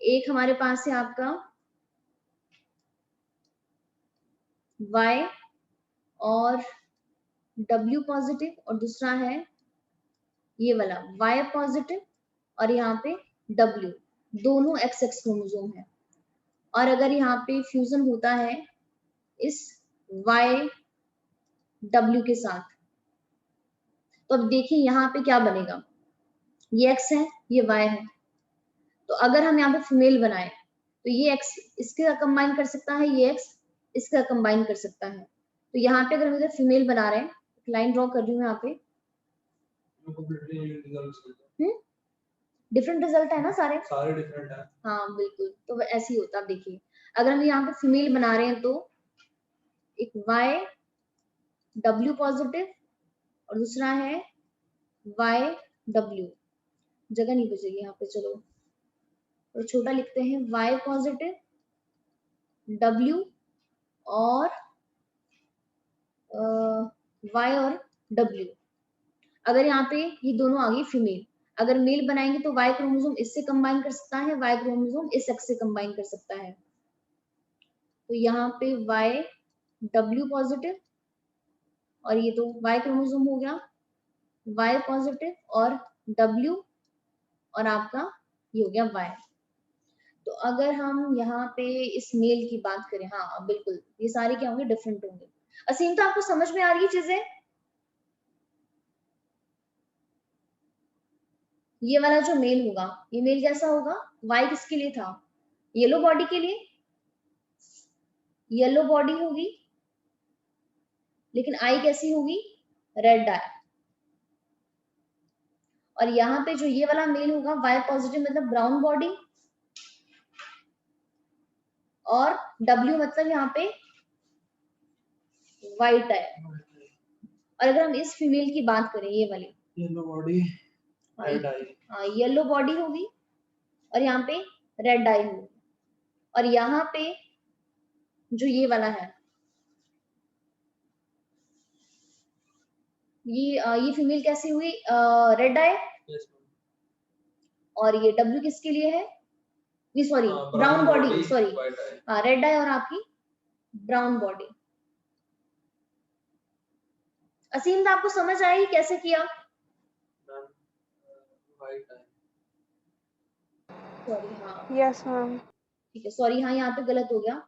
Speaker 1: एक हमारे पास है आपका Y और W पॉजिटिव, और दूसरा है ये वाला Y पॉजिटिव, और यहाँ पे W, दोनों एक्स एक्स क्रोमोसोम है। और अगर यहाँ पे फ्यूजन होता है इस Y W के साथ, तो अब देखिए यहाँ पे क्या बनेगा, ये X है, ये Y है। तो अगर हम यहाँ पे फीमेल बनाए तो ये X इसके कंबाइन कर सकता है, ये X इसका कंबाइन कर सकता है। तो यहाँ पे अगर हम इधर फीमेल बना रहे हैं, लाइन ड्रॉ कर रही हूँ यहाँ पे, डिफरेंट रिजल्ट है ना, सारे
Speaker 3: डिफरेंट है।
Speaker 1: हाँ बिल्कुल, तो ऐसे ही होता है। देखिए अगर हम यहाँ पे फीमेल बना रहे हैं तो एक Y W पॉजिटिव और दूसरा है Y W, जगह नहीं बचेगी यहाँ पे, चलो तो छोटा लिखते हैं, Y पॉजिटिव W और Y और W। अगर यहाँ पे ये दोनों आ गई फीमेल, अगर मेल बनाएंगे तो Y क्रोमोसोम इससे कंबाइन कर सकता है, Y क्रोमोसोम इस एक्स से कंबाइन कर सकता है। तो यहाँ पे Y W पॉजिटिव, और ये तो Y क्रोमोसोम हो गया, Y पॉजिटिव और W, और आपका ये हो गया Y। तो अगर हम यहाँ पे इस मेल की बात करें, हाँ बिल्कुल ये सारे क्या होंगे, डिफरेंट होंगे। असीम, तो आपको समझ में आ रही है चीजें? ये वाला जो मेल होगा, ये मेल कैसा होगा, Y किसके लिए था, येलो बॉडी के लिए, येलो बॉडी होगी, लेकिन आई कैसी होगी, रेड आई। और यहाँ पे जो ये वाला मेल होगा Y पॉजिटिव मतलब ब्राउन बॉडी, और W मतलब यहाँ पे व्हाइट है। और अगर हम इस फीमेल की बात करें, ये वाली
Speaker 3: येलो बॉडी रेड आई,
Speaker 1: हाँ येलो बॉडी होगी और यहाँ पे रेड आई होगी। और यहाँ पे जो ये वाला है, ये फीमेल कैसी हुई, रेड आई। और ये W किसके लिए है, ये sorry brown body, sorry red eye और आपकी ब्राउन बॉडी। असीम, तो आपको समझ आई कैसे किया? सॉरी हाँ,
Speaker 2: यस मैम।
Speaker 1: ठीक है, सॉरी हाँ यहाँ पे गलत हो गया।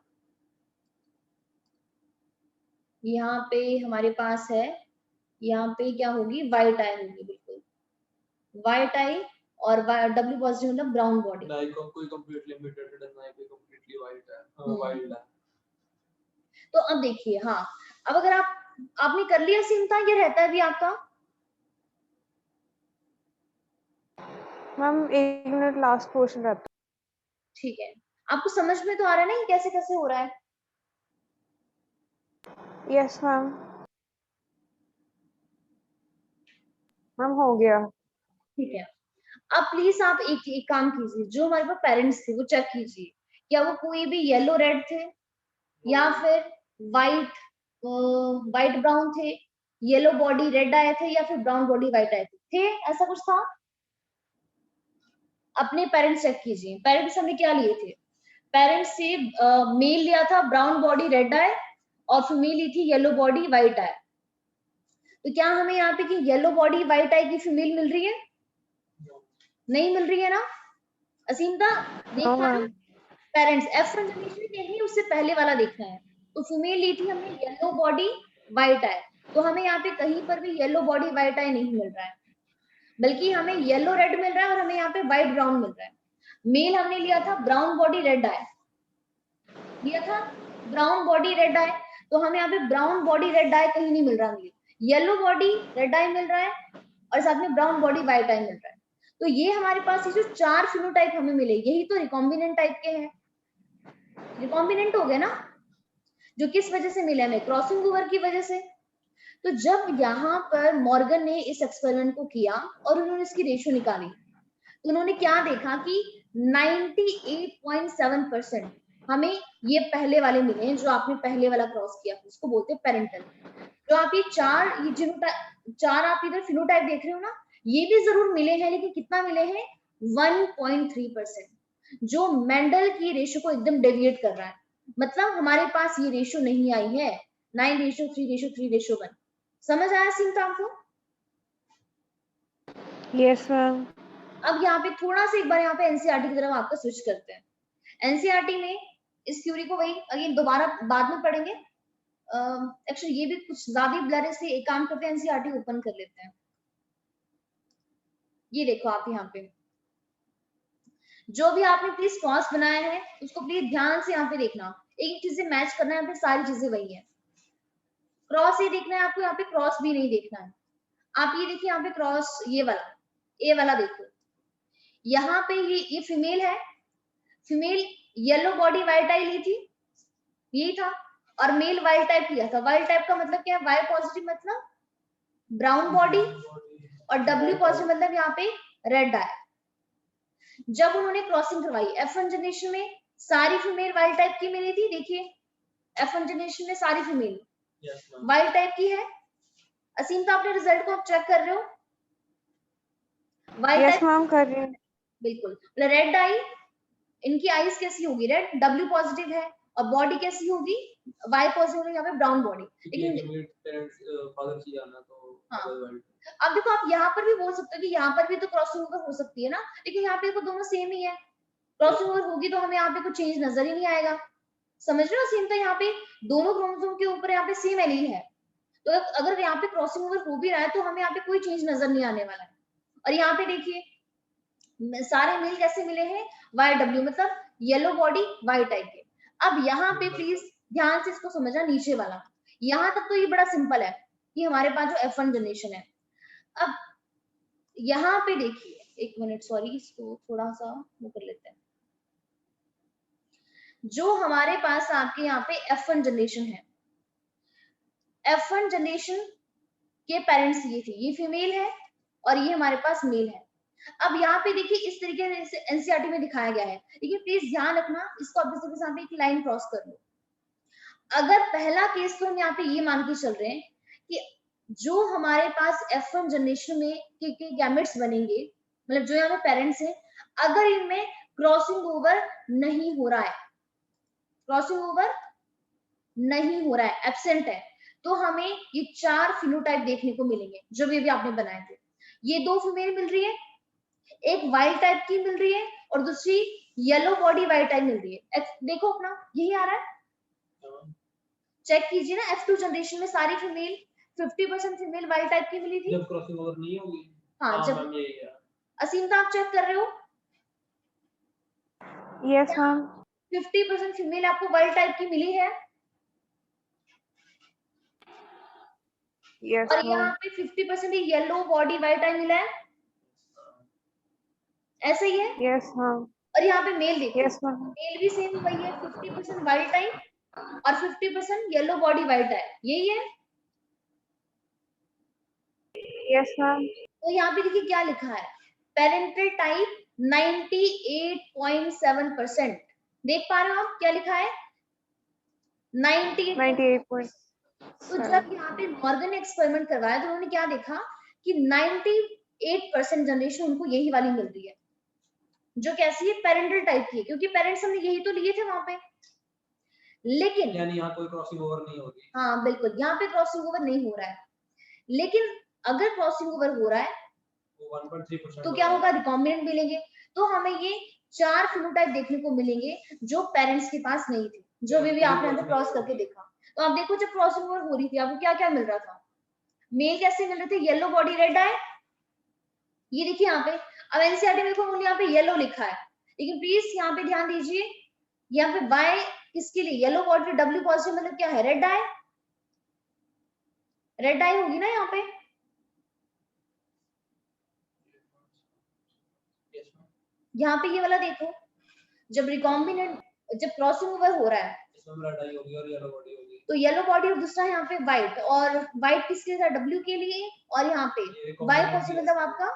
Speaker 1: यहाँ पे हमारे पास है, यहाँ पे क्या होगी, व्हाइट आई होगी, बिल्कुल व्हाइट आई, और W पॉजिटिव मतलब ब्राउन बॉडी।
Speaker 3: कोई कंप्लीटली म्यूटेटेड है, ना कोई कंप्लीटली वाइट है, वाइल्ड है।
Speaker 1: तो अब देखिए, हाँ अब अगर आपने कर लिया सिमता, ये रहता है भी आपका।
Speaker 2: मैम 1 मिनट लास्ट पोर्शन रहता है।
Speaker 1: ठीक है, आपको समझ में तो आ रहा है ना ये कैसे कैसे हो रहा है?
Speaker 2: Yes ma'am. मैम हो गया।
Speaker 1: ठीक है, अब प्लीज आप एक काम कीजिए, जो हमारे पास पेरेंट्स थे वो चेक कीजिए क्या वो कोई भी येलो रेड थे, या फिर व्हाइट व्हाइट ब्राउन थे, येलो बॉडी रेड आए थे, या फिर ब्राउन बॉडी व्हाइट आए थे? ऐसा कुछ था? अपने पेरेंट्स चेक कीजिए, पेरेंट्स हमने क्या लिए थे? पेरेंट्स से मेल लिया था ब्राउन बॉडी रेड आए, और फीमेल ली थी येलो बॉडी व्हाइट आए। तो क्या हमें यहाँ पे कि येलो बॉडी व्हाइट आई की फीमेल मिल रही है? नहीं मिल रही है ना? असीमता
Speaker 2: नो
Speaker 1: देखा ना,
Speaker 2: मैम।
Speaker 1: पेरेंट्स F1 जनरेशन नहीं, उससे पहले वाला देखना है। तो फीमेल ली थी हमने येलो बॉडी व्हाइट आई, तो हमें यहाँ पे कहीं पर भी येलो बॉडी व्हाइट आई नहीं मिल रहा है, बल्कि हमें येलो रेड मिल रहा है और हमें यहाँ पे व्हाइट ब्राउन मिल रहा है। मेल हमने लिया था ब्राउन बॉडी रेड आई, लिया था ब्राउन बॉडी रेड आई, तो हमें यहाँ पे ब्राउन बॉडी रेड आई कहीं नहीं मिल रहा, मुझे येलो बॉडी रेड आई मिल रहा है और साथ में ब्राउन बॉडी व्हाइट आई मिल रहा है। तो ये हमारे पास ये जो 4 फिनोटाइप हमें मिले, यही तो रिकॉम्बिनेंट टाइप के हैं। रिकॉम्बिनेंट हो गए ना, जो किस वजह से मिले हमें? क्रॉसिंग ओवर की वजह से। तो जब यहाँ पर मॉर्गन ने इस एक्सपेरिमेंट को किया और उन्होंने इसकी रेशियो निकाली, तो उन्होंने क्या देखा कि 98.7% हमें ये पहले वाले मिले हैं, जो आपने पहले वाला क्रॉस किया, उसको बोलते हैं पेरेंटल। जो आप ये चार आप इधर फिनोटाइप देख रहे हो ना, ये भी जरूर मिले हैं, लेकिन कितना मिले हैं? 1.3%, जो मेंडल की रेशियो को एकदम डेविएट कर रहा है। मतलब हमारे पास ये रेशियो नहीं आई है 9:3:3:1। समझ आया सीन आपको?
Speaker 2: Yes ma'am.
Speaker 1: अब यहाँ पे थोड़ा सा एक बार यहाँ पे एनसीईआरटी की तरफ आपका स्विच करते हैं। एनसीईआरटी में इस थ्योरी को वही अगेन दोबारा बाद में पढ़ेंगे। एक्चुअली ये भी कुछ ज्यादा ब्लर है, इसलिए एक काम करते हैं, एनसीईआरटी ओपन कर लेते हैं। ये देखो आप यहाँ पे जो भी आपने प्लीज क्रॉस बनाया है, उसको प्लीज ध्यान से यहाँ पे देखना, एक चीजें मैच करना है, यहाँ पे सारी चीजें वही है। क्रॉस ये देखना है आपको, यहाँ पे क्रॉस भी नहीं देखना है। आप ये देखिए यहाँ पे क्रॉस, ये वाला ए वाला देखो, यहाँ पे ये फीमेल है, फीमेल येलो बॉडी व्हाइट आई ली थी, यही था, और मेल वाइल्ड टाइप लिया था। वाइल्ड टाइप का मतलब क्या है? वाई पॉजिटिव मतलब ब्राउन बॉडी, और डब्ल्यू पॉजिटिव मतलब यहाँ पे रेड आया। जब उन्होंने क्रॉसिंग करवाई F1 जनरेशन में, सारी फीमेल वाइल्ड टाइप की मिली थी। देखिए F1 जनरेशन में सारी फीमेल वाइल्ड टाइप की है। असीम, तो आपने रिजल्ट को चेक कर रहे हो? वाइल्ड
Speaker 2: यस
Speaker 1: टाइप
Speaker 2: मैम कर रही हूँ।
Speaker 1: बिल्कुल। रेड आई, इनकी आईज कैसी होगी? रेड, डब्ल्यू पॉजिटिव है, और बॉडी कैसी होगी? वाई पॉजिटिव होगी, यहाँ पे ब्राउन बॉडी। लेकिन
Speaker 3: फादर की जाना तो
Speaker 1: हाँ, अब देखो आप यहाँ पर भी बोल सकते हो कि यहाँ पर भी तो क्रॉसिंग ओवर हो सकती है ना, लेकिन यहाँ पे तो दोनों सेम ही है। क्रॉसिंग ओवर होगी तो हमें यहाँ पे कुछ चेंज नजर ही नहीं आएगा। समझ रहे हो? सेम तो यहाँ पे दोनों क्रोमोसोम के ऊपर यहाँ पे सेम एलील है, तो अगर यहाँ पे क्रॉसिंग ओवर हो भी रहा है तो हमें यहाँ पे कोई चेंज नजर नहीं आने वाला है। और यहाँ पे देखिए सारे मेल कैसे मिले हैं? वाई डब्ल्यू, मतलब येलो बॉडी व्हाइट टाइप के। अब यहाँ पे प्लीज ध्यान से इसको समझना, नीचे वाला, यहाँ तक तो ये बड़ा सिंपल है कि हमारे पास जो F1 जनरेशन है। अब यहाँ पे देखिए, एक मिनट, सॉरी, इसको थोड़ा सा वो कर लेते हैं। जो हमारे पास आपके यहाँ पे F1 जनरेशन है, F1 जनरेशन के पेरेंट्स ये थे, ये फीमेल है और ये हमारे पास मेल है। अब यहाँ पे देखिए इस तरीके से एनसीईआरटी में दिखाया गया है, लेकिन प्लीज ध्यान रखना, इसको आप जैसे यहाँ पे एक लाइन क्रॉस कर लो। अगर पहला केस तो हम यहाँ पे ये मान के चल रहे हैं कि जो हमारे पास F1 जनरेशन में के गैमेट्स बनेंगे, मतलब जो यहाँ पे पेरेंट्स हैं, अगर इनमें क्रॉसिंग ओवर नहीं हो रहा है, क्रॉसिंग ओवर नहीं हो रहा है, एब्सेंट है, तो हमें ये 4 फिनोटाइप देखने को मिलेंगे जो भी आपने बनाए थे। ये 2 फीमेल मिल रही है, एक वाइल्ड टाइप की मिल रही है और दूसरी येलो बॉडी व्हाइट टाइप मिल रही है। देखो अपना यही आ रहा है, चेक कीजिए ना। F2 जनरेशन में सारी फीमेल 50% फीमेल वाइल्ड टाइप की मिली थी,
Speaker 3: जब क्रॉसिंग ओवर नहीं होगी।
Speaker 1: हाँ, जब असीम तो आप चेक कर रहे हो?
Speaker 2: Yes ma'am.
Speaker 1: 50% फीमेल आपको वाइल्ड टाइप की मिली है,
Speaker 2: यस
Speaker 1: और यहाँ
Speaker 2: मैम।
Speaker 1: पे 50% येलो बॉडी व्हाइट टाइप मिला है, ऐसा ही है।
Speaker 2: Yes ma'am.
Speaker 1: और यहाँ पे मेल देखो,
Speaker 2: यस मैम।
Speaker 1: मेल भी सेम वही है, 50% वाइल्ड टाइप और 50% येलो बॉडी व्हाइट टाइप, यही है।
Speaker 2: Yes ma'am.
Speaker 1: तो यहाँ पे देखिए क्या लिखा है, पेरेंटल टाइप 98.7%, देख पा रहे हो आप क्या लिखा है? 98।
Speaker 2: 98.7.
Speaker 1: तो जब यहाँ पे मॉर्गन ने एक्सपेरिमेंट करवाया तो उन्होंने क्या देखा कि 98% जनरेशन उनको यही वाली मिल रही है, जो कैसी है, पेरेंटल टाइप की है, क्योंकि पेरेंट्स हमने यही तो लिए थे वहां पे। लेकिन
Speaker 3: यानी यहाँ कोई क्रॉसिंग ओवर नहीं होगी।
Speaker 1: हाँ बिल्कुल, यहाँ पे क्रॉसिंग ओवर नहीं हो रहा है, लेकिन अगर क्रॉसिंग ओवर हो रहा है
Speaker 3: वो 1.3%
Speaker 1: तो क्या होगा, रिकॉम्बिनेंट मिलेंगे। तो हमें ये 4 फिनोटाइप देखने को मिलेंगे जो पेरेंट्स के पास नहीं थे, जो अभी भी आपने अंदर क्रॉस करके देखा। तो आप देखो जब क्रॉसिंग ओवर हो रही थी आपको क्या क्या मिल रहा था? मेल कैसे मिल रहे थे? येलो बॉडी रेड आई, ये देखिए यहाँ पे। अब एनसीईआरटी में देखो यहाँ पे येलो लिखा है, लेकिन प्लीज यहाँ पे ध्यान दीजिए, यहाँ पे बाय किसके लिए? येलो बॉडी, डब्ल्यू पॉजिटिव मतलब क्या है? रेड आई, रेड आई होगी ना यहाँ पे। यहाँ पे ये वाला देखो, जब रिकॉम्बिनेंट, जब क्रॉसिंग ओवर हो रहा है
Speaker 3: इसमें रेड आई होगी और येलो बॉडी होगी।
Speaker 1: तो येलो बॉडी और दूसरा यहाँ पे व्हाइट, और व्हाइट किसके लिए था? डब्ल्यू के लिए, और यहाँ पे बाय पॉजिटिव मतलब आपका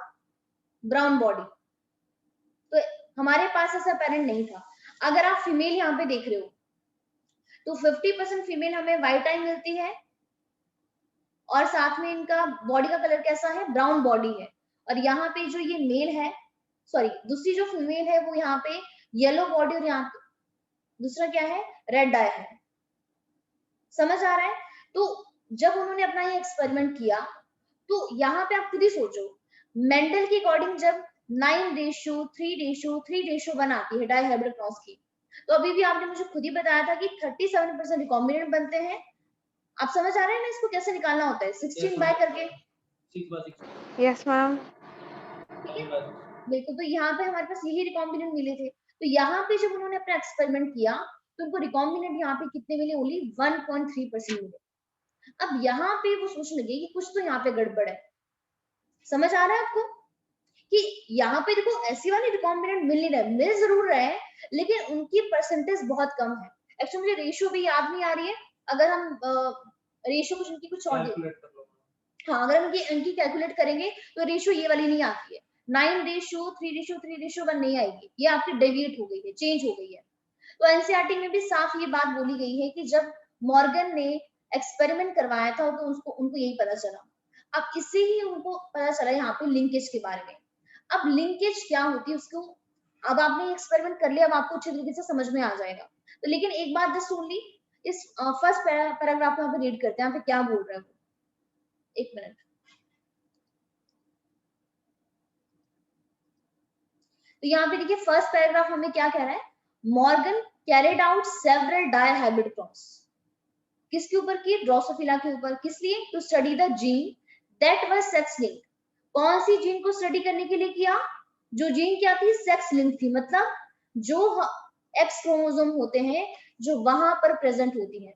Speaker 1: ब्राउन बॉडी। तो हमारे पास ऐसा पेरेंट नहीं था। अगर आप फीमेल यहाँ पे देख रहे हो तो 50% फीमेल हमें व्हाइट आई मिलती है, और साथ में इनका बॉडी का कलर कैसा है? ब्राउन बॉडी है। और यहाँ पे जो ये मेल है, सॉरी दूसरी जो फीमेल है वो यहाँ पे येलो बॉडी, और यहाँ दूसरा क्या है? रेड आई है। समझ आ रहा है? तो जब उन्होंने अपना ये एक्सपेरिमेंट किया तो यहाँ पे आप खुद ही सोचो, मेंडल के अकॉर्डिंग जब 9:3:3:1 आती है डाइहाइब्रिड क्रॉस की, तो अभी भी आपने मुझे खुद ही बताया था कि 37% रिकॉम्बिनेंट बनते हैं। आप समझ आ रहे हैं ना इसको कैसे निकालना होता है? 16 बाय करके।
Speaker 3: 6 by 6।
Speaker 2: Yes, ma'am.
Speaker 1: बिल्कुल, तो यहाँ पे हमारे पास यही रिकॉम्बिनेंट मिले थे। तो यहाँ पे जब उन्होंने अपना एक्सपेरिमेंट किया तो उनको रिकॉम्बिनेंट यहाँ पे कितने मिले? ओनली 1.3% मिले। अब यहाँ पे वो सोचने लगे कि कुछ तो यहाँ पे गड़बड़ है। समझ आ रहा है आपको कि यहाँ पे देखो ऐसी वाली रिकॉम्बिनेंट मिल नहीं रहा है, मिल जरूर रहा है लेकिन उनकी परसेंटेज बहुत कम है। एक्चुअली मुझे रेशियो भी याद नहीं आ रही है, अगर हम रेशियो कुछ उनकी कुछ और, हाँ अगर हम इनकी कैलकुलेट करेंगे तो रेशियो ये वाली नहीं आती है, 9:3:3:1 नहीं आएगी, ये आपकी डेविएट हो गई है, चेंज हो गई है। तो एनसीईआरटी में भी साफ ये बात बोली गई है कि जब मॉर्गन ने एक्सपेरिमेंट करवाया था तो उनको यही पता चला। अब इससे ही उनको पता चला यहाँ पे लिंकेज के बारे में। अब लिंकेज क्या होती है उसको, अब आपने एक्सपेरिमेंट कर लिया, अब आपको अच्छे तरीके से समझ में आ जाएगा। तो लेकिन एक बात जस्ट ओनली, इस फर्स्ट पैराग्राफ में यहाँ पे रीड करते हैं, यहाँ पे क्या बोल रहा है वो। एक मिनट, तो यहाँ पे देखिए फर्स्ट पैराग्राफ हमें क्या कह रहा है? Morgan carried out several dihybrid cross, किसके ऊपर की? ड्रोसोफिला के ऊपर। किस लिए? To study the gene that was sex link. कौन सी जीन को स्टडी करने के लिए किया? जो जीन क्या थी? सेक्स लिंक थी, मतलब जो एक्स क्रोमोसोम होते हैं जो वहां पर प्रेजेंट होती है।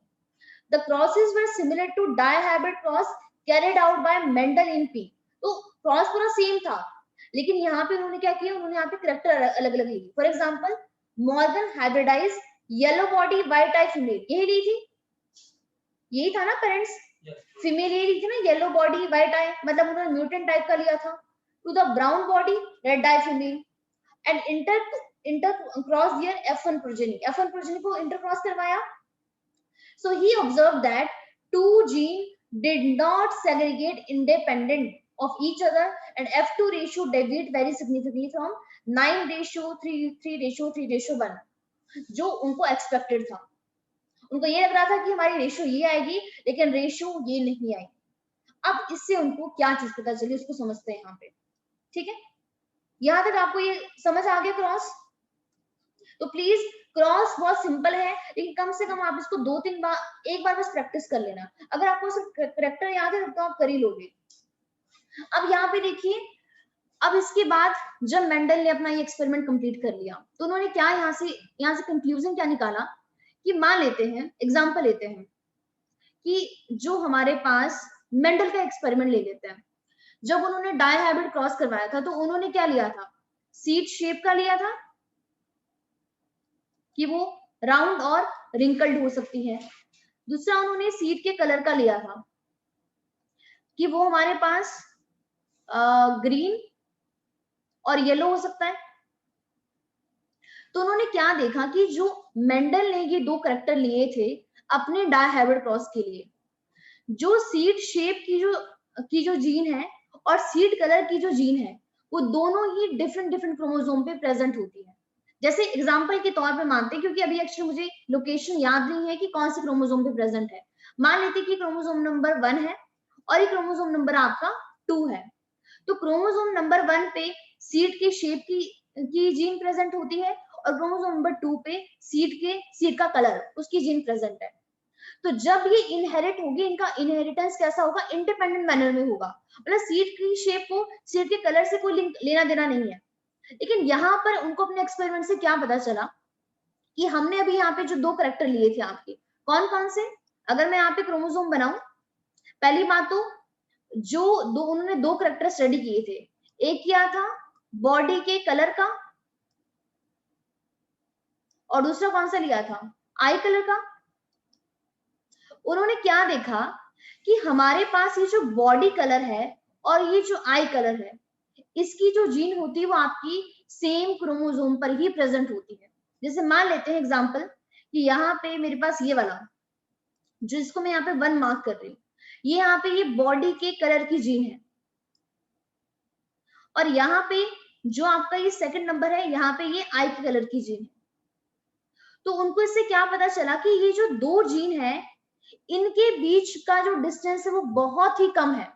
Speaker 1: The crosses were similar to dihybrid cross carried out by Mendel in pea. तो क्रॉस पूरा सेम था, लेकिन यहाँ पे उन्होंने क्या किया? उन्होंने यहाँ पे करेक्टर अलग अलग ली। For example Morgan hybridize yellow body white eye female, यही ली थी, यही था ना पेरेंट्स? फीमेल यही ली थी ना, येलो बॉडी व्हाइट आई, मतलब उन्होंने म्यूटेंट टाइप का लिया था। To the brown body red eye female and inter cross their F1 progeny, F1 progeny को इंटर क्रॉस करवाया। So he observed that two genes did not segregate independent of each other and F2 ratio deviate very significantly from 9:3:3:1, जो उनको expected था। उनको ये लग रहा था कि हमारी रेशियो ये आएगी, लेकिन रेशियो ये नहीं आई। अब इससे उनको क्या चीज पता चली उसको समझते हैं यहाँ पे, ठीक है? यहाँ तक आपको ये समझ आ गया क्रॉस? तो प्लीज क्रॉस बहुत सिंपल है, लेकिन कम से कम आप इसको 2-3 बार, एक बार बस प्रैक्टिस कर लेना। अगर आपको सिर्फ करेक्टर याद है तो आप कर ही लोगे। अब यहाँ पे देखिए, अब इसके बाद जब मेंडल ने अपना ये एक्सपेरिमेंट कंप्लीट कर लिया तो उन्होंने क्या यहाँ से कंक्लूजन क्या निकाला कि मान लेते हैं, एग्जांपल लेते हैं कि जो हमारे पास मेंडल का एक्सपेरिमेंट ले लेते हैं। जब उन्होंने डायहाइब्रिड क्रॉस करवाया था तो उन्होंने क्या लिया था? सीड शेप का लिया था कि वो राउंड और रिंकल्ड हो सकती है। दूसरा उन्होंने सीड के कलर का लिया था कि वो हमारे पास ग्रीन और येलो हो सकता है। तो उन्होंने क्या देखा कि जो मेंडल ने ये 2 करैक्टर लिए थे अपने डायहाइब्रिड क्रॉस के लिए, जो सीड शेप की जो जीन है और सीड कलर की जो जीन है, वो दोनों ही डिफरेंट डिफरेंट क्रोमोसोम पे प्रेजेंट होती है। जैसे एग्जांपल के तौर पे मानते हैं, क्योंकि अभी एक्चुअली मुझे लोकेशन याद नहीं है कि कौन से क्रोमोसोम पे प्रेजेंट है। मान लेते हैं कि क्रोमोसोम नंबर 1 है और ये क्रोमोसोम नंबर आपका 2 है। तो क्रोमोसोम नंबर 1 पे सीड के शेप की जीन प्रेजेंट होती है और क्रोमोसोम नंबर 2 पे सीड का कलर उसकी जीन प्रेजेंट है। तो जब ये इनहेरिट होगी, इनका इनहेरिटेंस कैसा होगा, इंडिपेंडेंट मैनर में होगा, मतलब सीड की शेप को सीड के कलर से कोई लिंक लेना देना नहीं है। लेकिन यहाँ पर उनको अपने एक्सपेरिमेंट से क्या पता चला कि हमने अभी यहाँ पे जो 2 करैक्टर लिए थे आपके, कौन कौन से, अगर मैं यहाँ पे क्रोमोसोम बनाऊं, पहली बात तो जो उन्होंने 2 करैक्टर स्टडी किए थे, एक किया था बॉडी के कलर का और दूसरा कौन सा लिया था, आई कलर का। उन्होंने क्या देखा कि हमारे पास ये जो बॉडी कलर है और ये जो आई कलर है, इसकी जो जीन होती है वो आपकी सेम क्रोमोसोम पर ही प्रेजेंट होती है। जैसे मान लेते हैं एग्जांपल कि यहाँ पे मेरे पास ये वाला, जिसको मैं यहाँ पे 1 मार्क कर रही हूँ, ये यहाँ पे ये बॉडी के कलर की जीन है और यहाँ पे जो आपका ये सेकंड नंबर है, यहाँ पे ये आई के कलर की जीन है। तो उनको इससे क्या पता चला कि ये जो 2 जीन है, इनके बीच का जो डिस्टेंस है वो बहुत ही कम है।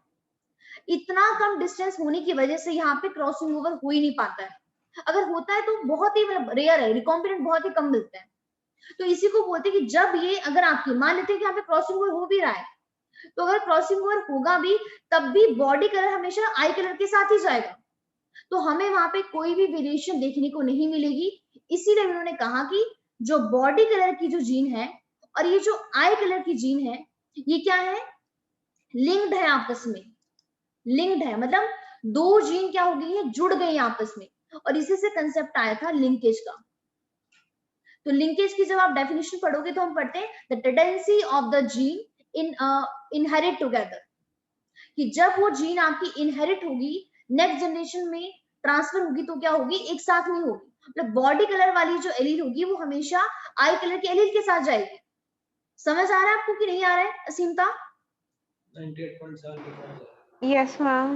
Speaker 1: इतना कम डिस्टेंस होने की वजह से यहाँ पे क्रॉसिंग ओवर हो ही नहीं पाता है। अगर होता है तो बहुत ही मतलब रेयर है, रिकॉम्बिनेंट बहुत ही कम मिलते हैं। तो इसी को बोलते हैं कि जब ये अगर आपकी मान लेते हैं कि यहाँ पे क्रॉसिंग ओवर हो भी रहा है, तो अगर क्रॉसिंग ओवर होगा भी तब भी बॉडी कलर हमेशा आई कलर के साथ ही जाएगा, तो हमें वहां पे कोई भी वेरिएशन देखने को नहीं मिलेगी। इसीलिए उन्होंने कहा कि जो बॉडी कलर की जो जीन है और ये जो आई कलर की जीन है, ये क्या है, लिंक्ड है आपस में, लिंक्ड है, मतलब 2 जीन क्या हो गई है, जुड़ गई आपस में, और इसी से कंसेप्ट आया था लिंकेज का। तो लिंकेज की जब आप डेफिनेशन पढ़ोगे तो हम पढ़ते हैं the tendency of the gene in inherit together, कि जब वो जीन आपकी इनहेरिट होगी, नेक्स्ट जनरेशन में ट्रांसफर होगी, तो क्या होगी, एक साथ में होगी। मतलब बॉडी कलर वाली जो एलील होगी वो हमेशा आई कलर के एलील के साथ जाएगी। समझ आ रहा है आपको कि नहीं आ रहा है असीमता?
Speaker 3: 98.7
Speaker 2: Yes, ma'am.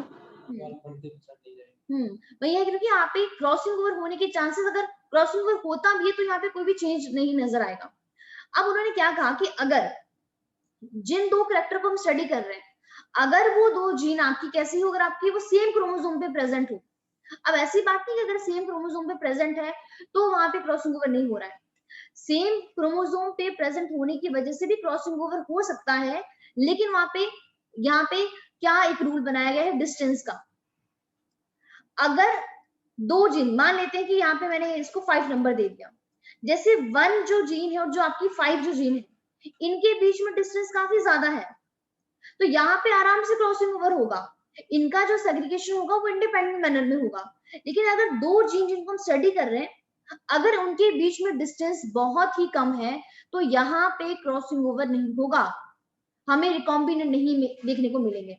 Speaker 3: 1.3% नहीं जाएगी।
Speaker 1: वही है, क्योंकि यहाँ पे क्रॉसिंग ओवर होने के चांसेस, अगर क्रॉसिंग ओवर होता भी है तो यहाँ पे कोई भी चेंज नहीं नजर आएगा। अब उन्होंने क्या कहा कि अगर जिन 2 करैक्टर को हम स्टडी कर रहे हैं, अगर वो 2 जीन आपकी कैसी हो, अगर आपकी वो सेम क्रोमोसोम पे प्रेजेंट हो, अब ऐसी बात नहीं कि अगर सेम क्रोमोसोम पे प्रेजेंट है तो वहां पे क्रॉसिंग ओवर नहीं हो रहा है। सेम क्रोमोसोम पे प्रेजेंट होने की वजह से भी क्रॉसिंग ओवर हो सकता है, लेकिन वहां पे यहाँ पे क्या एक रूल बनाया गया है डिस्टेंस का। अगर 2 जीन, मान लेते हैं कि यहाँ पे मैंने इसको 5 नंबर दे दिया, जैसे 1 जो जीन है और जो आपकी 5 जो जीन है, इनके बीच में डिस्टेंस काफी ज्यादा है, तो यहाँ पे आराम से क्रॉसिंग ओवर होगा, इनका जो सेग्रीगेशन होगा वो इंडिपेंडेंट मैनर में होगा। लेकिन अगर 2 जीन जिनको हम स्टडी कर रहे हैं, अगर उनके बीच में डिस्टेंस बहुत ही कम है, तो यहाँ पे क्रॉसिंग ओवर नहीं होगा, हमें रिकॉम्बिनेंट नहीं देखने को मिलेंगे।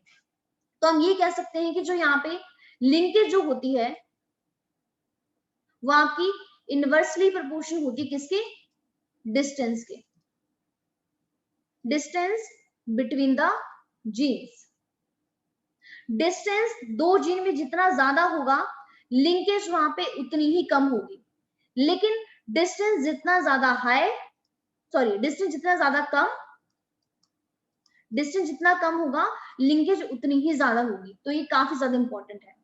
Speaker 1: तो हम ये कह सकते हैं कि जो यहाँ पे लिंकेज जो होती है वो आपकी इनवर्सली प्रोपोर्शनल होती है किसके, डिस्टेंस के, distance between the genes. Distance 2 gene में जितना ज्यादा होगा, लिंकेज वहां पे उतनी ही कम होगी। लेकिन डिस्टेंस जितना ज्यादा हाई, सॉरी डिस्टेंस जितना ज्यादा कम, डिस्टेंस जितना कम होगा, लिंकेज उतनी ही ज्यादा होगी। तो ये काफी ज्यादा इंपॉर्टेंट है।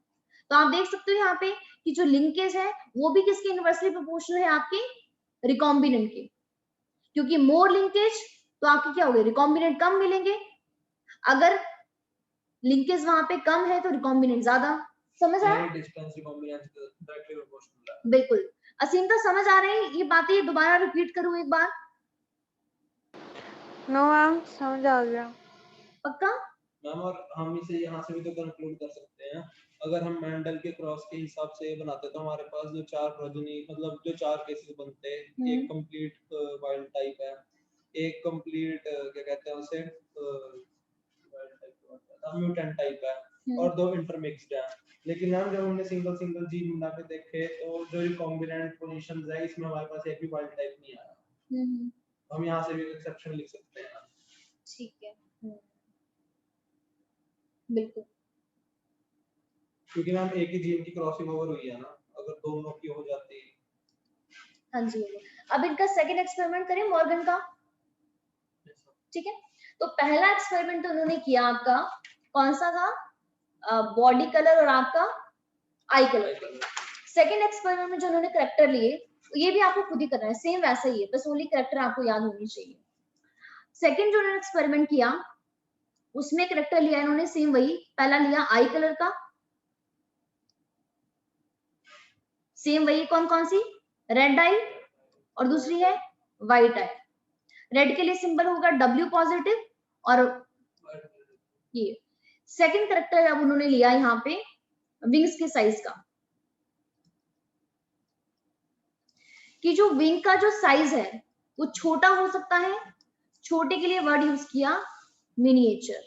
Speaker 1: तो आप देख सकते हो यहाँ पे कि जो लिंकेज है वो भी किसके इनवर्सली प्रोपोर्शनल है, आपके रिकॉम्बिनेंट के, क्योंकि मोर लिंकेज तो आपके क्या हो गए, रिकॉम्बिनेंट कम मिलेंगे, अगर लिंकेज वहां पे कम है तो रिकॉम्बिनेंट ज्यादा। समझ आया?
Speaker 3: डिस्टेंस रिकॉम्बिनेंस डायरेक्टली प्रोपोर्शनल है।
Speaker 1: बिल्कुल। असीमता समझ आ रहे हैं ये बातें, दोबारा रिपीट करूं एक बार?
Speaker 2: No, ma'am. समझ आ गया.
Speaker 1: पक्का?
Speaker 3: मैम, और हम इसे यहाँ से भी तो कंक्लूड कर सकते हैं, अगर हम मेंडल के क्रॉस के हिसाब से बनाते तो हमारे पास जो 4 प्रोजेनी, मतलब जो 4 केसेस बनते हैं, एक कंप्लीट वाइल्ड टाइप है, एक कंप्लीट क्या कहते हैं उसे, म्यूटेंट टाइप है, और 2 इंटरमिक्स्ड है। लेकिन मैम जब हमने सिंगल सिंगल जीन बना के देखे तो जो रिकॉम्बिनेंट पोजीशंस है इसमें हमारे पास एक भी वाइल्ड टाइप नहीं आया। हम यहाँ से भी एक्सेप्शन लिख सकते हैं।
Speaker 1: ठीक है। बिल्कुल,
Speaker 3: क्योंकि मैम एक ही जीन की क्रॉसिंग ओवर हुई है ना, अगर दोनों की हो जाती है।
Speaker 1: हाँ जी। अब इनका सेकंड एक्सपेरिमेंट करें मॉर्गन का, ठीक है। तो पहला एक्सपेरिमेंट उन्होंने किया आपका कौन सा था, बॉडी कलर और आपका आई कलर। सेकंड एक्सपेरिमेंट में जो उन्होंने करेक्टर लिए, ये भी आपको खुद ही करना है, सेम वैसा ही है, बस ओनली करेक्टर आपको याद होनी चाहिए। सेकंड जो उन्होंने एक्सपेरिमेंट किया उसमें करेक्टर लिया इन्होंने सेम वही, पहला लिया आई कलर का, सेम वही, कौन कौन सी, रेड आई और दूसरी है व्हाइट आई। रेड के लिए सिंबल होगा W पॉजिटिव और ये सेकंड करेक्टर अब उन्होंने लिया यहाँ पे विंग्स के साइज का, कि जो विंग का जो साइज है वो छोटा हो सकता है, छोटे के लिए वर्ड यूज किया मिनिएचर,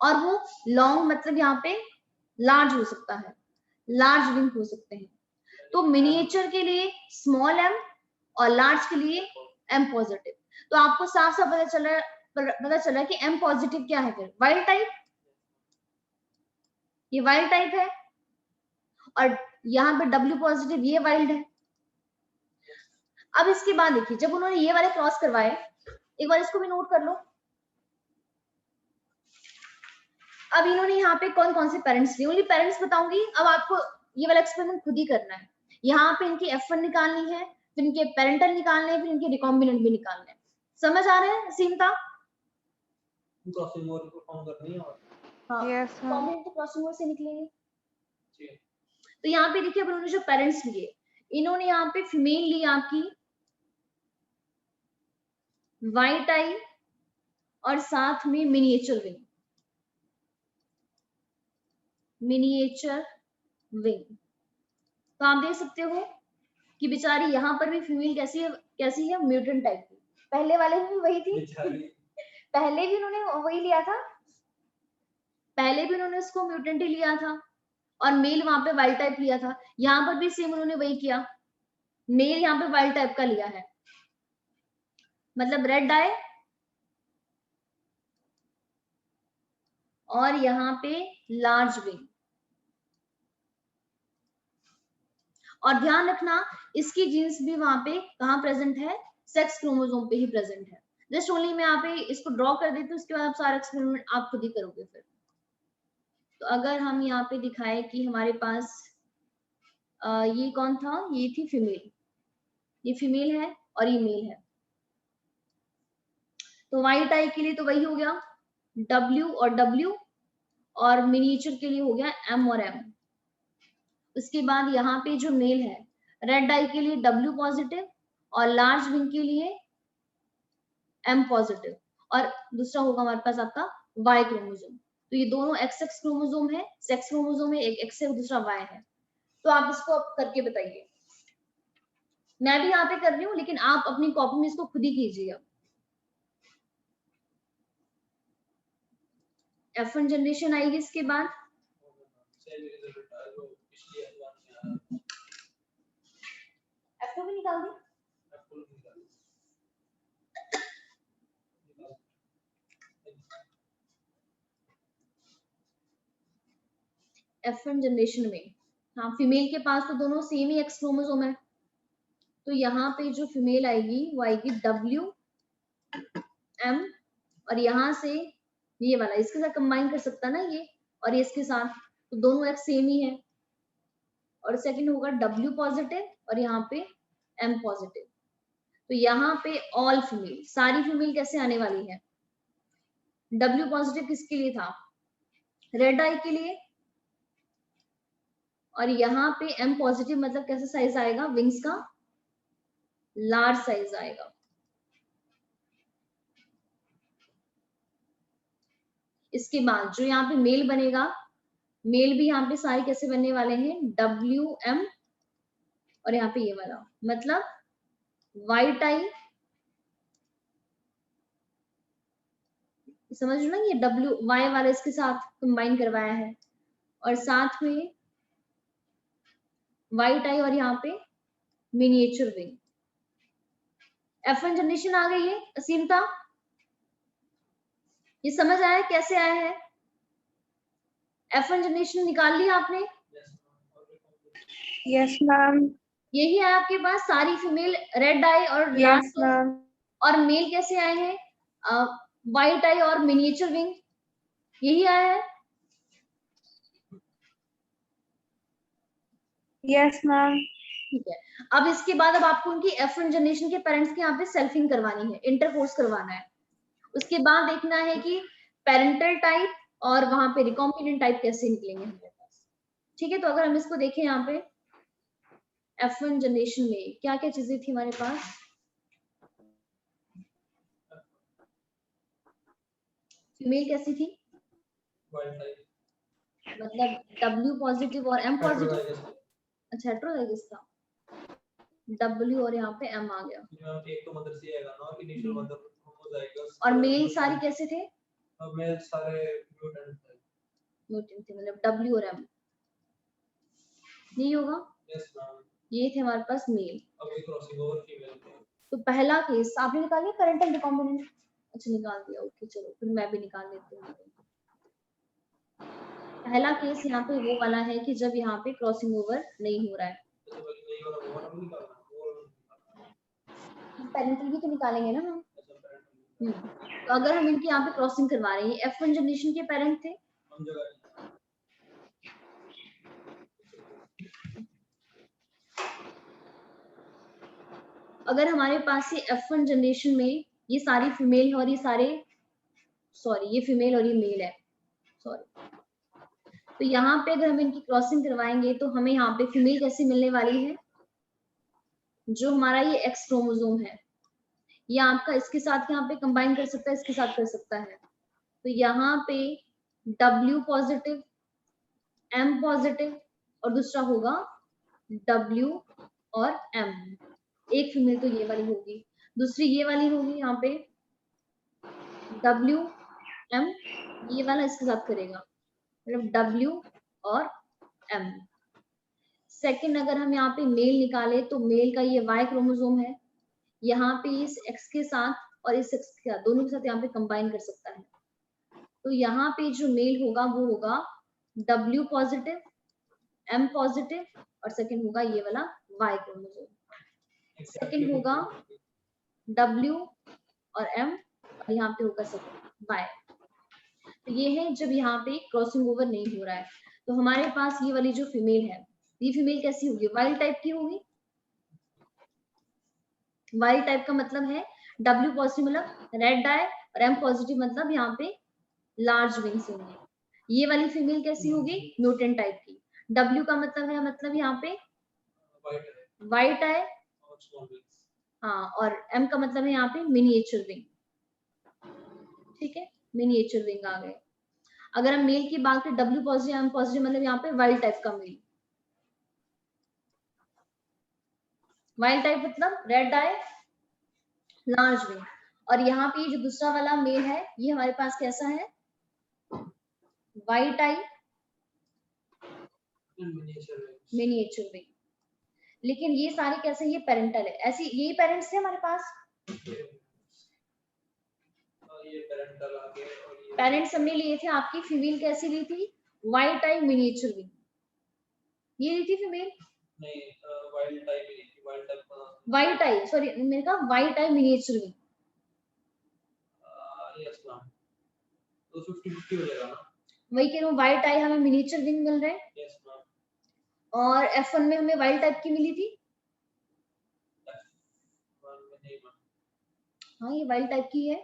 Speaker 1: और वो लॉन्ग मतलब यहाँ पे लार्ज हो सकता है, लार्ज विंग हो सकते हैं। तो मिनिएचर के लिए स्मॉल m और लार्ज के लिए m पॉजिटिव। तो आपको साफ साफ पता चला कि m पॉजिटिव क्या है, फिर वाइल्ड टाइप, ये वाइल्ड टाइप है, और यहाँ पे W पॉजिटिव ये वाइल्ड है। अब इसके बाद देखिए जब उन्होंने ये वाले क्रॉस करवाए, एक बार इसको भी नोट कर लो। अब इन्होंने यहाँ पे कौन कौन से पेरेंट्स लिए, ओनली पेरेंट्स बताऊंगी, अब आपको ये वाला एक्सपेरिमेंट खुद ही करना है। यहाँ पे इनकी F1 निकालनी है, फिर इनके पेरेंटल निकालने हैं, फिर इनके रिकॉम्बिनेंट भी निकालने हैं। समझ आ रहा है सीन था?
Speaker 3: क्रॉसिंग ओवर परफॉर्म करनी है और
Speaker 1: हाँ,
Speaker 2: यस मैम।
Speaker 1: रिकॉम्बिनेंट तो क्रॉसिंग ओवर से निकलेंगे। तो यहाँ पे देखिए अब उन्होंने जो पेरेंट्स लिए, इन्होंने यहाँ पे फीमेल ली आपकी व्हाइट आई और साथ में मिनिएचर विंग, मिनिएचर विंग। तो आप देख सकते हो कि बेचारी यहाँ पर भी फीमेल कैसी है म्यूटेंट टाइप की, पहले वाले में भी वही थी, पहले भी उन्होंने वही लिया था, पहले भी उन्होंने उसको म्यूटेंट ही लिया था, और मेल वहां पे वाइल्ड टाइप लिया था। यहाँ पर भी सेम उन्होंने वही किया, मेल यहाँ पे वाइल्ड टाइप का लिया है, मतलब रेड आई और यहाँ पे लार्ज विंग। और ध्यान रखना इसकी जीन्स भी वहां पे कहाँ प्रेजेंट है, सेक्स क्रोमोसोम पे ही प्रेजेंट है। जस्ट ओनली मैं यहाँ पे इसको ड्रॉ कर देती हूँ, उसके बाद आप सारा एक्सपेरिमेंट आप खुद ही करोगे फिर। तो अगर हम यहाँ पे दिखाए कि हमारे पास ये कौन था, ये थी फीमेल, ये फीमेल है और ये मेल है। तो व्हाइट आई के लिए तो वही हो गया W और W, और मिनिएचर के लिए हो गया M और M। उसके बाद यहाँ पे जो मेल है, रेड आई के लिए W पॉजिटिव और लार्ज विंग के लिए M पॉजिटिव, और दूसरा होगा हमारे पास आपका Y क्रोमोसोम। तो ये दोनों XX क्रोमोसोम है, सेक्स क्रोमोसोम है, एक X है दूसरा Y है। तो आप इसको अब करके बताइए। मैं भी यहाँ पे कर रही हूँ, लेकिन आप अपनी कॉपी में इसको खुद ही कीजिए। F1 जनरेशन आएगी इसके बाद, F2 भी निकाल दी। F1 जनरेशन में हाँ फीमेल के पास तो दोनों सेम ही X क्रोमोसोम है, तो यहाँ पे जो फीमेल आएगी वो आएगी W M, और यहाँ से ये वाला इसके साथ कंबाइन कर सकता ना ये, और ये इसके साथ, तो दोनों X सेम ही है। और सेकंड होगा W पॉजिटिव और यहाँ पे M पॉजिटिव। तो यहाँ पे ऑल फीमेल, सारी फीमेल कैसे आने वाली है, W पॉजिटिव किसके लिए था, रेड आई के लिए, और यहाँ पे M पॉजिटिव मतलब कैसा साइज आएगा विंग्स का, लार्ज साइज आएगा। इसके बाद जो यहाँ पे मेल बनेगा, मेल भी यहाँ पे सारे कैसे बनने वाले हैं, WM और यहाँ पे ये वाला, मतलब व्हाइट आई समझ लो ना, ये W Y वाला इसके साथ कंबाइन करवाया है, और साथ में वाइट आई और यहाँ पे मिनिएचर विंग। F1 जनरेशन आ गई है असीमता, ये समझ आया कैसे आया है? F1 जनरेशन निकाल लिया आपने?
Speaker 2: Yes ma'am.
Speaker 1: यही है आपके पास सारी फीमेल रेड आई और
Speaker 2: यस
Speaker 1: लास्ट,
Speaker 2: मैम।
Speaker 1: और मेल कैसे आए हैं? वाइट आई और मिनिएचर विंग, यही आया है।
Speaker 2: Yes ma'am.
Speaker 1: ठीक है, अब इसके बाद अब आपको उनकी F1 जनरेशन के पेरेंट्स के यहाँ पे सेल्फिंग करवानी है, इंटरकोर्स करवाना है। उसके बाद देखना है कि पेरेंटल टाइप और वहां पे रिकॉम्बिनेंट टाइप कैसे निकलेंगे हमारे पास। ठीक है, तो अगर हम इसको देखें यहाँ पे F1 जनरेशन में क्या क्या चीजें थी हमारे पास? फीमेल कैसी थी? मतलब W पॉजिटिव और M पॉजिटिव। अच्छा, हेटेरोजाइगस था, W और यहाँ पे M आ गया।
Speaker 3: एक तो मदर से आएगा ना, और इनिशियल मदर होमोजाइगस।
Speaker 1: और मेल सारे कैसे थे?
Speaker 3: अब मेल सारे म्यूटेंट थे।
Speaker 1: म्यूटेंट थे, मतलब W और M नहीं होगा।
Speaker 3: Yes ma'am.
Speaker 1: ये थे हमारे पास मेल।
Speaker 3: अब ये क्रॉसिंग ओवर फीमेल थे।
Speaker 1: तो पहला केस आपने निकाल लिया, पेरेंटल रिकॉम्बिनेंट। अच्छा, निकाल दिया, ओके चलो फिर मैं भी निकाल लेती हूँ। पहला केस यहाँ पे वो वाला है कि जब यहाँ पे क्रॉसिंग ओवर नहीं हो रहा है। पेरेंटल भी तो निकालेंगे ना हम। तो अगर हम इनकी यहाँ पे क्रॉसिंग करवा रहे हैं, F1 जनरेशन के पेरेंट थे, अगर हमारे पास ये F1 जनरेशन में ये सारी फीमेल है और ये सारे, सॉरी ये फीमेल और ये मेल है, सॉरी, तो यहाँ पे अगर हम इनकी क्रॉसिंग करवाएंगे तो हमें यहाँ पे फीमेल कैसी मिलने वाली है? जो हमारा ये एक्स क्रोमोसोम है, ये आपका इसके साथ यहाँ पे कंबाइन कर सकता है, इसके साथ कर सकता है। तो यहाँ पे W पॉजिटिव, M पॉजिटिव, और दूसरा होगा W और M। एक फीमेल तो ये वाली होगी, दूसरी ये वाली होगी, यहाँ पे W M, ये वाला इसके साथ करेगा, मतलब W और M। सेकंड, अगर हम यहाँ पे मेल निकाले तो मेल का ये Y क्रोमोसोम है, यहाँ पे इस X के साथ और इस X के साथ, दोनों के साथ यहाँ पे कंबाइन कर सकता है। तो यहाँ पे जो मेल होगा वो होगा W पॉजिटिव, M पॉजिटिव, और सेकंड होगा ये वाला Y क्रोमोसोम। सेकंड होगा W और M, और यहाँ पे होगा सेकंड Y। तो ये है जब यहाँ पे क्रॉसिंग ओवर नहीं हो रहा है। तो हमारे पास ये वाली जो फीमेल है, ये फीमेल कैसी होगी? वाइल्ड टाइप की होगी। वाइल्ड टाइप का मतलब है W पॉजिटिव मतलब रेड डाई, और M पॉजिटिव मतलब यहाँ पे लार्ज विंग्स होंगे। ये वाली फीमेल कैसी होगी? म्यूटेंट टाइप की। W का मतलब है, मतलब यहाँ पे वाइट है, हाँ, और M का मतलब है यहाँ पे मिनिएचर विंग। ठीक है, मिनिएचर विंग आ गए। अगर हम मेल की बात करें, W पॉजिटिव M पॉजिटिव मतलब यहाँ पे वाइल्ड टाइप का मेल। वाइल्ड टाइप मतलब रेड आई, लार्ज विंग। और यहाँ पे जो दूसरा वाला मेल है, ये हमारे पास कैसा है? वाइट आई, मिनिएचर विंग। लेकिन ये सारे कैसे? ये पेरेंटल है, ऐसी यही पेरेंट्स थे हमारे पास। पेरेंट्स हमने लिए थे, आपकी फीमेल कैसी ली थी? वाइट आई मिनिएचर विंग, ये ली थी फीमेल। नहीं, वाइल्ड टाइप ही थी, वाइल्ड टाइप का, वाइट आई, सॉरी मेरे का वाइट आई मिनिएचर विंग। यस मैम, तो 50-50 हो जाएगा ना। वही कह रहा हूँ, वाइट आई हमें मिनिएचर विंग मिल रहे हैं। Yes ma'am. और F1 में हमें वाइल्ड टाइप की मिली थी। हाँ, ये वाइल्ड टाइप की है,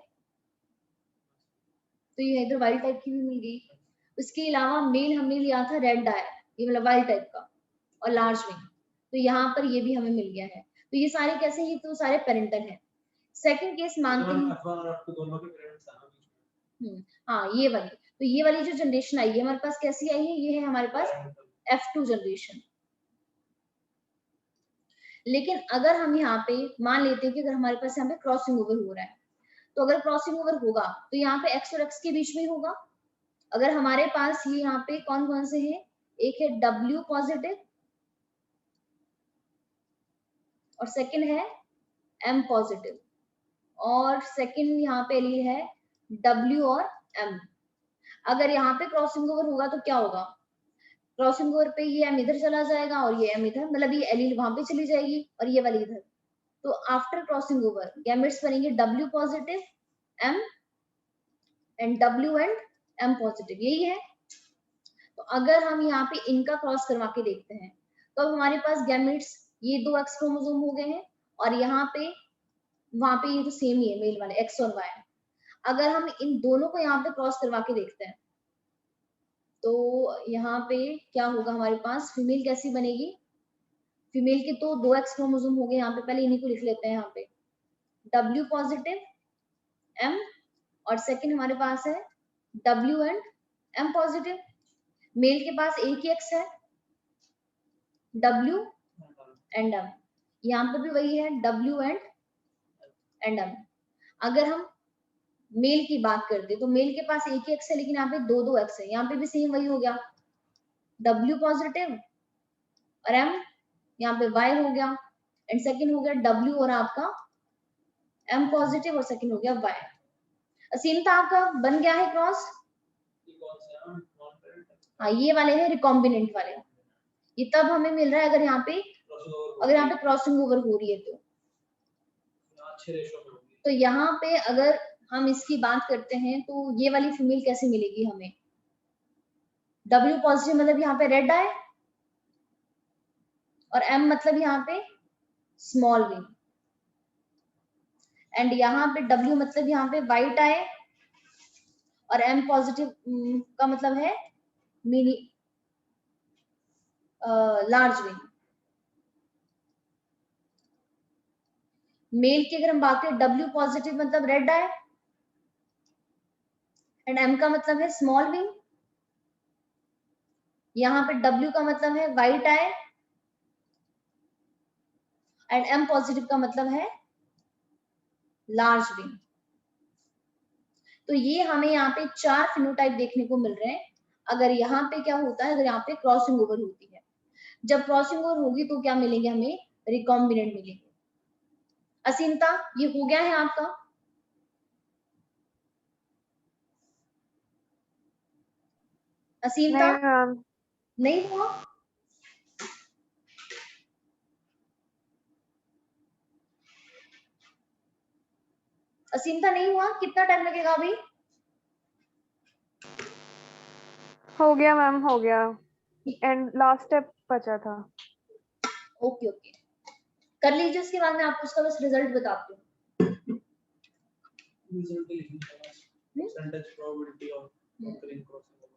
Speaker 1: तो ये इधर वाइल्ड टाइप की भी मिल गई। उसके अलावा मेल हमने लिया था रेड डाई, ये मतलब वाइल्ड टाइप का, और लार्ज विंग, तो यहाँ पर ये भी हमें मिल गया है। तो ये सारे कैसे हैं? तो सारे पेरेंटल हैं। सेकंड केस मानते हैं, हाँ ये वाली, तो ये वाली जो जनरेशन आई है हमारे पास कैसी आई है? ये है हमारे पास F2 जनरेशन। लेकिन अगर हम यहाँ पे मान लेते हैं कि अगर हमारे पास यहाँ पे क्रॉसिंग ओवर हो रहा है, तो अगर क्रॉसिंग ओवर होगा तो यहाँ पे x और x के बीच में होगा। अगर हमारे पास ये यहाँ पे कौन कौन से हैं, एक है W पॉजिटिव और सेकंड है M पॉजिटिव, और सेकंड यहाँ पे एलील है W और M। अगर यहाँ पे क्रॉसिंग ओवर होगा तो क्या होगा, क्रॉसिंग ओवर पे ये M इधर चला जाएगा और ये M इधर, मतलब ये एलील वहां पे चली जाएगी और ये वाली इधर। तो आफ्टर क्रॉसिंग ओवर गैमेट्स बनेंगे W positive M and W and M positive, यही है। तो अगर हम यहाँ पे इनका क्रॉस करवा के देखते हैं तो अब हमारे पास गैमेट्स ये 2 X क्रोमोसोम हो गए हैं, और यहाँ पे वहां पे ये तो सेम ही है मेल वाले X और Y। अगर हम इन दोनों को यहाँ पे क्रॉस करवा के देखते हैं तो यहाँ पे क्या होगा, हमारे पास फीमेल कैसी बनेगी, फीमेल के तो 2 X क्रोमोसोम हो गए, यहाँ पे पहले इन्हीं को लिख लेते हैं, यहाँ पे W पॉजिटिव M और सेकंड हमारे पास है W and M positive. Male के पास एक ही X है W एंड M, यहाँ पे भी वही है W एंड M। अगर हम मेल की बात करते तो मेल के पास एक ही X है लेकिन यहाँ पे दो X है, यहाँ पे भी सेम वही हो गया W पॉजिटिव और M, यहाँ पे Y हो गया एंड सेकंड हो गया W और आपका M पॉजिटिव और सेकंड हो गया Y। असीम था आपका बन गया है क्रॉस। हाँ ये वाले हैं रिकॉम्बिनेंट वाले, ये तब हमें मिल रहा है अगर यहाँ पे क्रॉसिंग ओवर हो रही है तो यहाँ पे अगर हम इसकी बात करते हैं तो ये वाली फीमेल कैसे मिलेगी हमें, W पॉजिटिव मतलब यहाँ पे रेड आए और M मतलब यहाँ पे स्मॉल विंग, एंड यहाँ पे W मतलब यहाँ पे वाइट आए और M पॉजिटिव का मतलब है मिनी लार्ज विंग। मेल की अगर हम बात करें W पॉजिटिव मतलब रेड आए एंड M का मतलब है स्मॉल विंग, यहाँ पे W का मतलब है वाइट आए एंड M पॉजिटिव का मतलब है लार्ज विंग। तो ये हमें यहाँ पे 4 फिनोटाइप देखने को मिल रहे हैं। अगर यहाँ पे क्या होता है, अगर यहाँ पे क्रॉसिंग ओवर होती है, जब क्रॉसिंग ओवर होगी तो क्या मिलेंगे हमें, रिकॉम्बिनेंट मिलेंगे। असीमता ये हो गया है आपका, असीमता
Speaker 2: नहीं मैम,
Speaker 1: नहीं हुआ, असीमता नहीं हुआ, कितना टाइम लगेगा अभी,
Speaker 2: हो गया मैम, हो गया, एंड लास्ट स्टेप बचा था।
Speaker 1: ओके ओके कर लीजिए, उसके बाद मैं आपको उसका बस रिजल्ट बताती हूँ।
Speaker 3: percentage probability of occurring crossing over।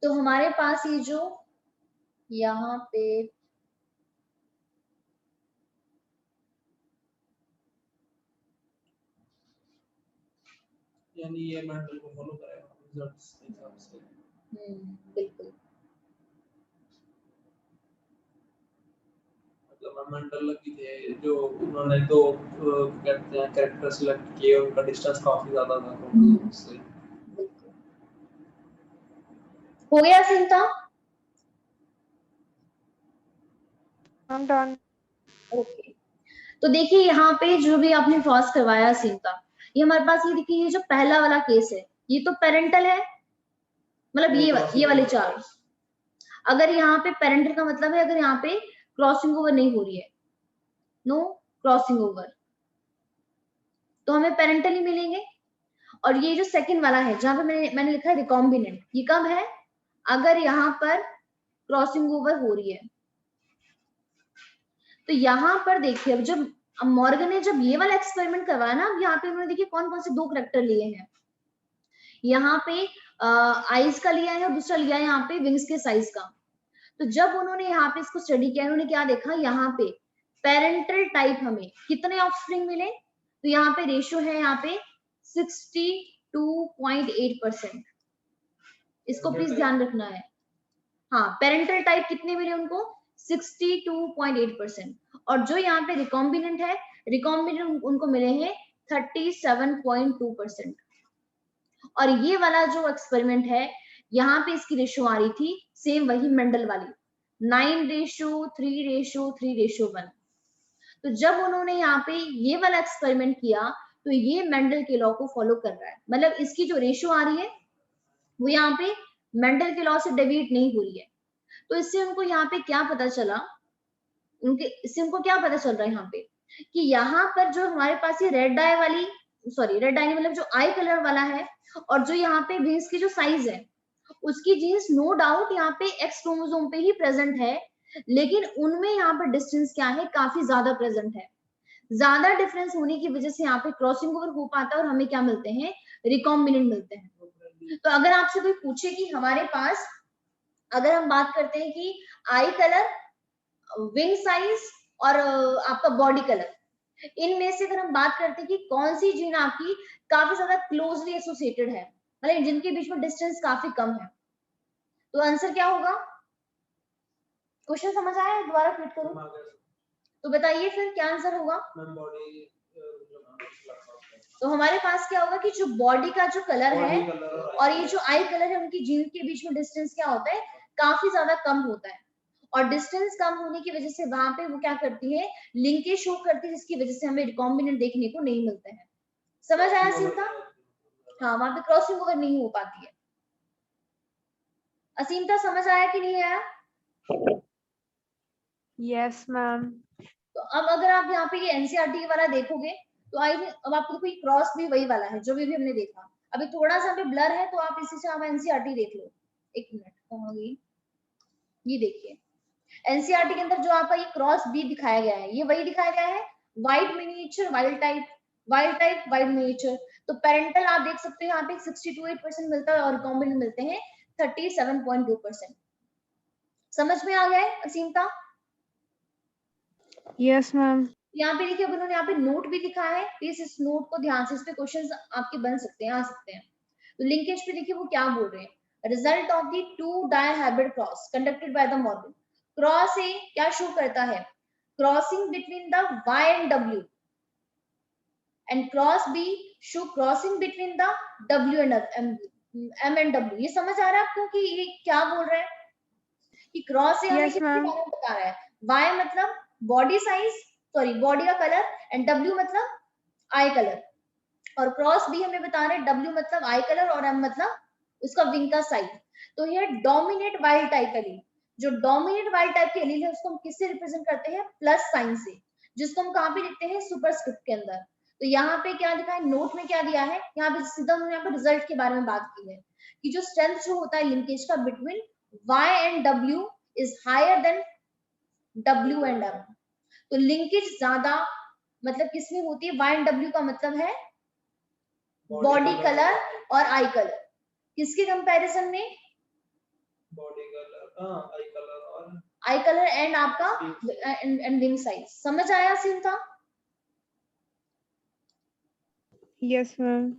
Speaker 1: तो हमारे पास ये जो यहाँ पे
Speaker 3: यानी ये मेंडल को फॉलो करेगा रिजल्ट्स के हिसाब से।
Speaker 1: बिल्कुल,
Speaker 3: मतलब मेंडल लगी थे जो उन्होंने तो कहते हैं कैरेक्टर सिलेक्ट किए, उनका डिस्टेंस काफी ज्यादा था क्रोमोसोम से।
Speaker 1: बिल्कुल हो गया चिंता।
Speaker 2: Ma'am done.
Speaker 1: ओके तो देखिए यहाँ पे जो भी आपने क्रॉस करवाया सीन का, ये हमारे पास ये देखिए, ये जो पहला वाला केस है ये तो पेरेंटल है, मतलब ये वाले 4। अगर यहाँ पे पेरेंटल का मतलब है अगर यहाँ पे क्रॉसिंग ओवर नहीं हो रही है, नो क्रॉसिंग ओवर, तो हमें पेरेंटल ही मिलेंगे। और ये जो सेकंड वाला है जहां पे मैंने लिखा है रिकॉम्बिनेंट, ये कब है, अगर यहाँ पर क्रॉसिंग ओवर हो रही है। तो यहाँ पर देखिए, अब जब मॉर्गन ने जब ये वाला एक्सपेरिमेंट करवाया ना, अब यहाँ पे उन्होंने देखिए कौन कौन से 2 करेक्टर लिए हैं, यहाँ पे आईज का लिया है और दूसरा लिया है यहाँ पे विंग्स के साइज का। तो जब उन्होंने यहाँ पे इसको स्टडी किया, उन्होंने क्या देखा, यहाँ पे पेरेंटल टाइप हमें कितने ऑफस्प्रिंग मिले, तो यहाँ पे रेशियो है यहाँ पे 62.8%। इसको प्लीज ध्यान रखना है। हाँ पेरेंटल टाइप कितने मिले उनको, 62.8%। और जो यहाँ पे रिकॉम्बिनेंट है, रिकॉम्बिनेंट उनको मिले हैं 37.2%। और ये वाला जो एक्सपेरिमेंट है, यहाँ पे इसकी रेशो आ रही थी सेम वही मेंडल वाली 9:3:3:1। तो जब उन्होंने यहाँ पे ये वाला एक्सपेरिमेंट किया तो ये मेंडल के लॉ को फॉलो कर रहा है, मतलब इसकी जो रेशो आ रही है वो यहाँ पे मेंडल के लॉ से डेविएट नहीं हो रही है। तो इससे उनको यहाँ पे क्या पता चला, इससे उनको क्या पता चल रहा है यहाँ पे कि यहाँ पर जो हमारे पास ये रेड डाई वाली, सॉरी रेड डाई मतलब जो आई कलर वाला है, और जो यहाँ पे विंग्स की जो साइज है उसकी जीन्स नो डाउट यहाँ पे एक्स क्रोमोसोम पे ही प्रेजेंट है, लेकिन उनमें यहाँ पर डिस्टेंस क्या है, काफी ज्यादा प्रेजेंट है। ज्यादा डिफरेंस होने की वजह से यहाँ पे क्रॉसिंग ओवर हो पाता है और हमें क्या मिलते हैं, रिकॉम्बिनेंट मिलते हैं। तो अगर आपसे कोई पूछे कि हमारे पास, अगर हम बात करते हैं कि आई कलर, विंग साइज और आपका बॉडी कलर, इनमें से अगर हम बात करते हैं कि कौन सी जीन आपकी काफी ज्यादा क्लोजली एसोसिएटेड है, मतलब जिनके बीच में डिस्टेंस काफी कम है, तो आंसर क्या होगा? क्वेश्चन समझ आया? दोबारा रिपीट करूं तो बताइए फिर क्या आंसर होगा? तो हमारे पास क्या होगा कि जो बॉडी का जो कलर है और ये जो आई कलर है, उनकी जीन के बीच में डिस्टेंस क्या होता है, काफी ज्यादा कम होता है। और डिस्टेंस कम होने की वजह से वहां पे वो क्या करती है, लिंकेज शो करती है, जिसकी वजह से हमें रिकॉम्बिनेंट देखने को नहीं मिलते हैं। समझ आया असीमता? हाँ, वहां पे क्रॉसिंग ओवर नहीं हो पाती है। असीमता समझ आया कि नहीं आया?
Speaker 2: Yes ma'am.
Speaker 1: तो अब अगर आप यहाँ पे ये एनसीईआरटी वाला देखोगे तो आई थिंक अब आपको कोई क्रॉस भी वही वाला है जो भी हमने देखा। अभी थोड़ा सा भी ब्लर है तो आप इसी से आप एनसीईआरटी देख लो। एक मिनट, कहाँ गई? ये देखिए एनसीईआरटी के अंदर जो आपका ये क्रॉस बी दिखाया गया है, ये वही दिखाया गया है, white miniature wild type, wild type wild miniature. तो पेरेंटल आप देख सकते हो यहाँ पे 62% मिलता है और कॉम्बिनेंट मिलते हैं 37.2%। समझ में आ गया है असीमता?
Speaker 2: Yes ma'am.
Speaker 1: यहाँ पे देखिए, अब उन्होंने यहाँ पे नोट भी दिखा है, प्लीज इस नोट को ध्यान से, इस पे क्वेश्चंस आपके बन सकते हैं, आ सकते हैं। तो लिंकेज पे देखिए वो क्या बोल रहे हैं, result of the two dihybrid cross conducted by the Morgan. Cross A क्या शो करता है, crossing between the Y and W, and cross B show crossing between the W and M and W. ये समझ आ रहा है आपको कि ये क्या बोल रहा है कि क्रॉस ए हमें
Speaker 2: यस
Speaker 1: किसके
Speaker 2: मैम।
Speaker 1: बारे में बता रहा है, वाई मतलब बॉडी साइज, सॉरी बॉडी का कलर, एंड डब्ल्यू मतलब आई कलर, और क्रॉस बी हमें बता रहे हैं डब्ल्यू मतलब आई कलर और एम मतलब उसका विंग का साइज। तो ये डोमिनेट वाइल्ड टाइप एलील, जो डोमिनेट वाइल्ड टाइप के एलील है उसको हम किससे रिप्रेजेंट करते हैं, प्लस साइन से, जिसको हम कहाँ पे लिखते हैं, सुपरस्क्रिप्ट के अंदर। तो यहाँ पे क्या लिखा है, नोट में क्या दिया है, यहाँ पे सीधा उन्होंने यहाँ पे रिजल्ट के बारे में बात की है कि जो स्ट्रेंथ जो होता है लिंकेज का between Y and W is higher than W and M. तो लिंकेज ज्यादा मतलब किसमें होती है, वाई एंड डब्ल्यू का मतलब है बॉडी कलर और आई कलर, किसके कंपैरिजन में,
Speaker 3: बॉडी कलर, आई कलर और
Speaker 1: आई कलर एंड आपका एंड विंग साइज। समझ आया सीधा?
Speaker 2: Yes ma'am.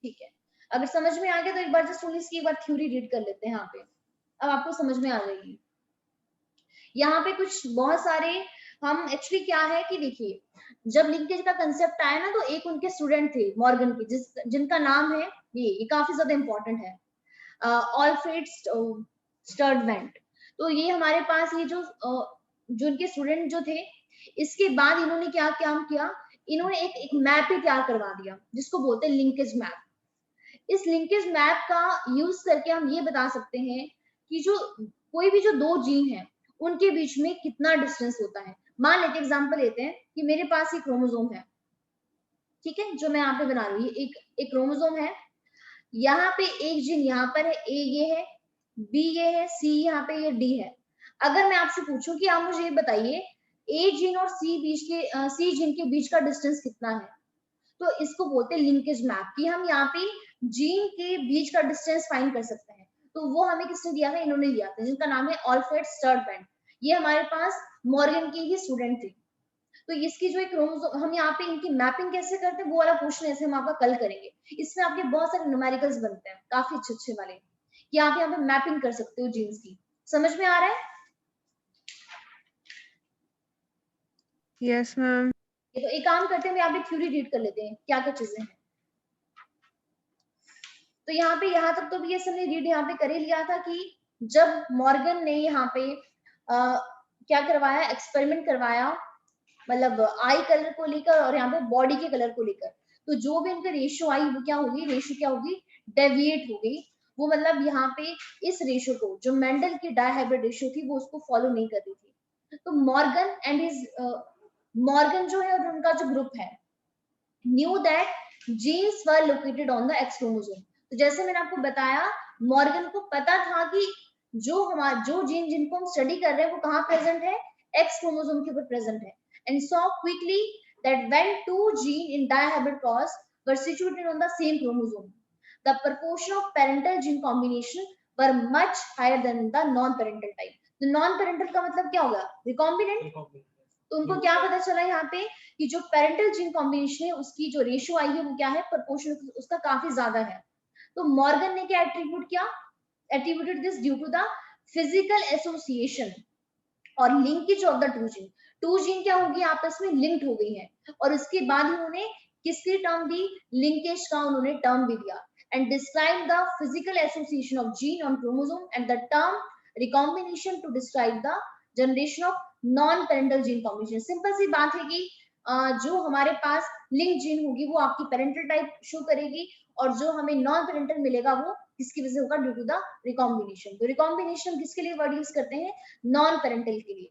Speaker 1: ठीक है, अगर समझ में आ गया तो एक बार जस्ट इसकी एक बार थ्योरी रीड कर लेते हैं यहाँ पे, अब आपको समझ में आ जाएगी। यहाँ पे कुछ बहुत सारे हम एक्चुअली क्या है कि देखिए, जब लिंकेज का कंसेप्ट आया ना तो एक उनके स्टूडेंट थे मॉर्गन के, जिनका नाम है ये काफी ज्यादा इंपॉर्टेंट है, ऑलफ्रेड स्टर्डवेंट। तो ये हमारे पास ये जो इनके स्टूडेंट जो थे, इसके बाद इन्होंने क्या काम किया, इन्होंने एक मैप ही तैयार करवा दिया जिसको बोलते हैं लिंकेज मैप। इस लिंकेज मैप का यूज करके हम ये बता सकते हैं कि जो कोई भी जो दो जीन है उनके बीच में कितना डिस्टेंस होता है। मान लेते एग्जांपल लेते हैं कि मेरे पास एक क्रोमोसोम है, ठीक है, जो मैं यहाँ पे बना रही हूँ, एक क्रोमोसोम है, यहाँ पे एक जीन यहाँ पर है, ए ये है, बी ये है, सी यहाँ पे ये, डी है। अगर मैं आपसे पूछूं कि आप मुझे ये बताइए ए जीन और सी जीन के बीच का डिस्टेंस कितना है, तो इसको बोलते हैं लिंकेज मैप, कि हम यहाँ पे जीन के बीच का डिस्टेंस फाइंड कर सकते हैं। तो वो हमें किसने दिया था, इन्होंने दिया था, जिनका नाम है ऑलफ्रेड स्टर्डवेंट। ये हमारे पास मॉर्गन के ही स्टूडेंट थे। तो इसकी जो एक क्रोमोसोम, हम यहाँ पे इनकी मैपिंग कैसे करते हैं वो वाला क्वेश्चन ऐसे हम आपका कल करेंगे। इसमें आपके बहुत सारे न्यूमेरिकल्स बनते हैं काफी अच्छे अच्छे वाले, कि आप यहाँ पे मैपिंग कर सकते हो जीन्स की। समझ में आ रहा है?
Speaker 2: Yes ma'am.
Speaker 1: तो एक काम करते हैं, यहाँ पे थ्योरी रीड कर लेते हैं क्या क्या चीजें हैं। तो यहाँ पे यहाँ तक तो भी ये सबने रीड यहाँ पे कर ही लिया था कि जब मॉर्गन ने यहाँ पे क्या करवाया, एक्सपेरिमेंट करवाया, मतलब आई कलर को लेकर और यहाँ पे बॉडी के कलर को लेकर, तो जो भी इनका रेशियो आई वो क्या होगी, रेशियो क्या होगी, डेविएट हो गई। वो मतलब यहाँ पे इस रेशियो को, जो मेंडल की डायहाइब्रिड रेशियो थी, वो उसको फॉलो नहीं कर रही थी। तो मॉर्गन एंड हिज मॉर्गन जो है और उनका जो ग्रुप है, knew that genes were located on the x chromosome. तो जैसे मैंने आपको बताया, मॉर्गन को पता था कि जो जीन जिनको हम स्टडी कर रहे हैं वो कहाँ प्रेजेंट है, एक्स क्रोमोसोम के ऊपर प्रेजेंट है, and saw quickly that when two gene in dihybrid cross were situated on the same chromosome, the proportion of parental gene combination were much higher than the non parental type। तो non parental का मतलब क्या होगा, recombinant. तो उनको क्या पता चला यहाँ पे कि जो पेरेंटल जीन कॉम्बिनेशन है उसकी जो रेशियो आई है वो क्या है, प्रोपोर्शन उसका काफी ज्यादा है। तो मॉर्गन ने क्या एट्रीब्यूट किया, attributed this due to the physical association और linkage of the two gene क्या होगी, आपस में लिंक्ड हो गई है। और उसके बाद उन्होंने किसकी टर्म दी, लिंकेज का उन्होंने टर्म भी दिया, and describe the physical association of gene on chromosome and the term recombination to describe the generation of non parental gene combination. Simple सी बात है कि जो हमारे पास लिंक जीन होगी वो आपकी पेरेंटल टाइप शो करेगी, और जो हमें नॉन पेरेंटल मिलेगा वो किसकी वजह से होगा, ड्यू टू द रिकॉम्बिनेशन। तो रिकॉम्बिनेशन किसके लिए वर्ड यूज करते हैं, नॉन पेरेंटल के लिए।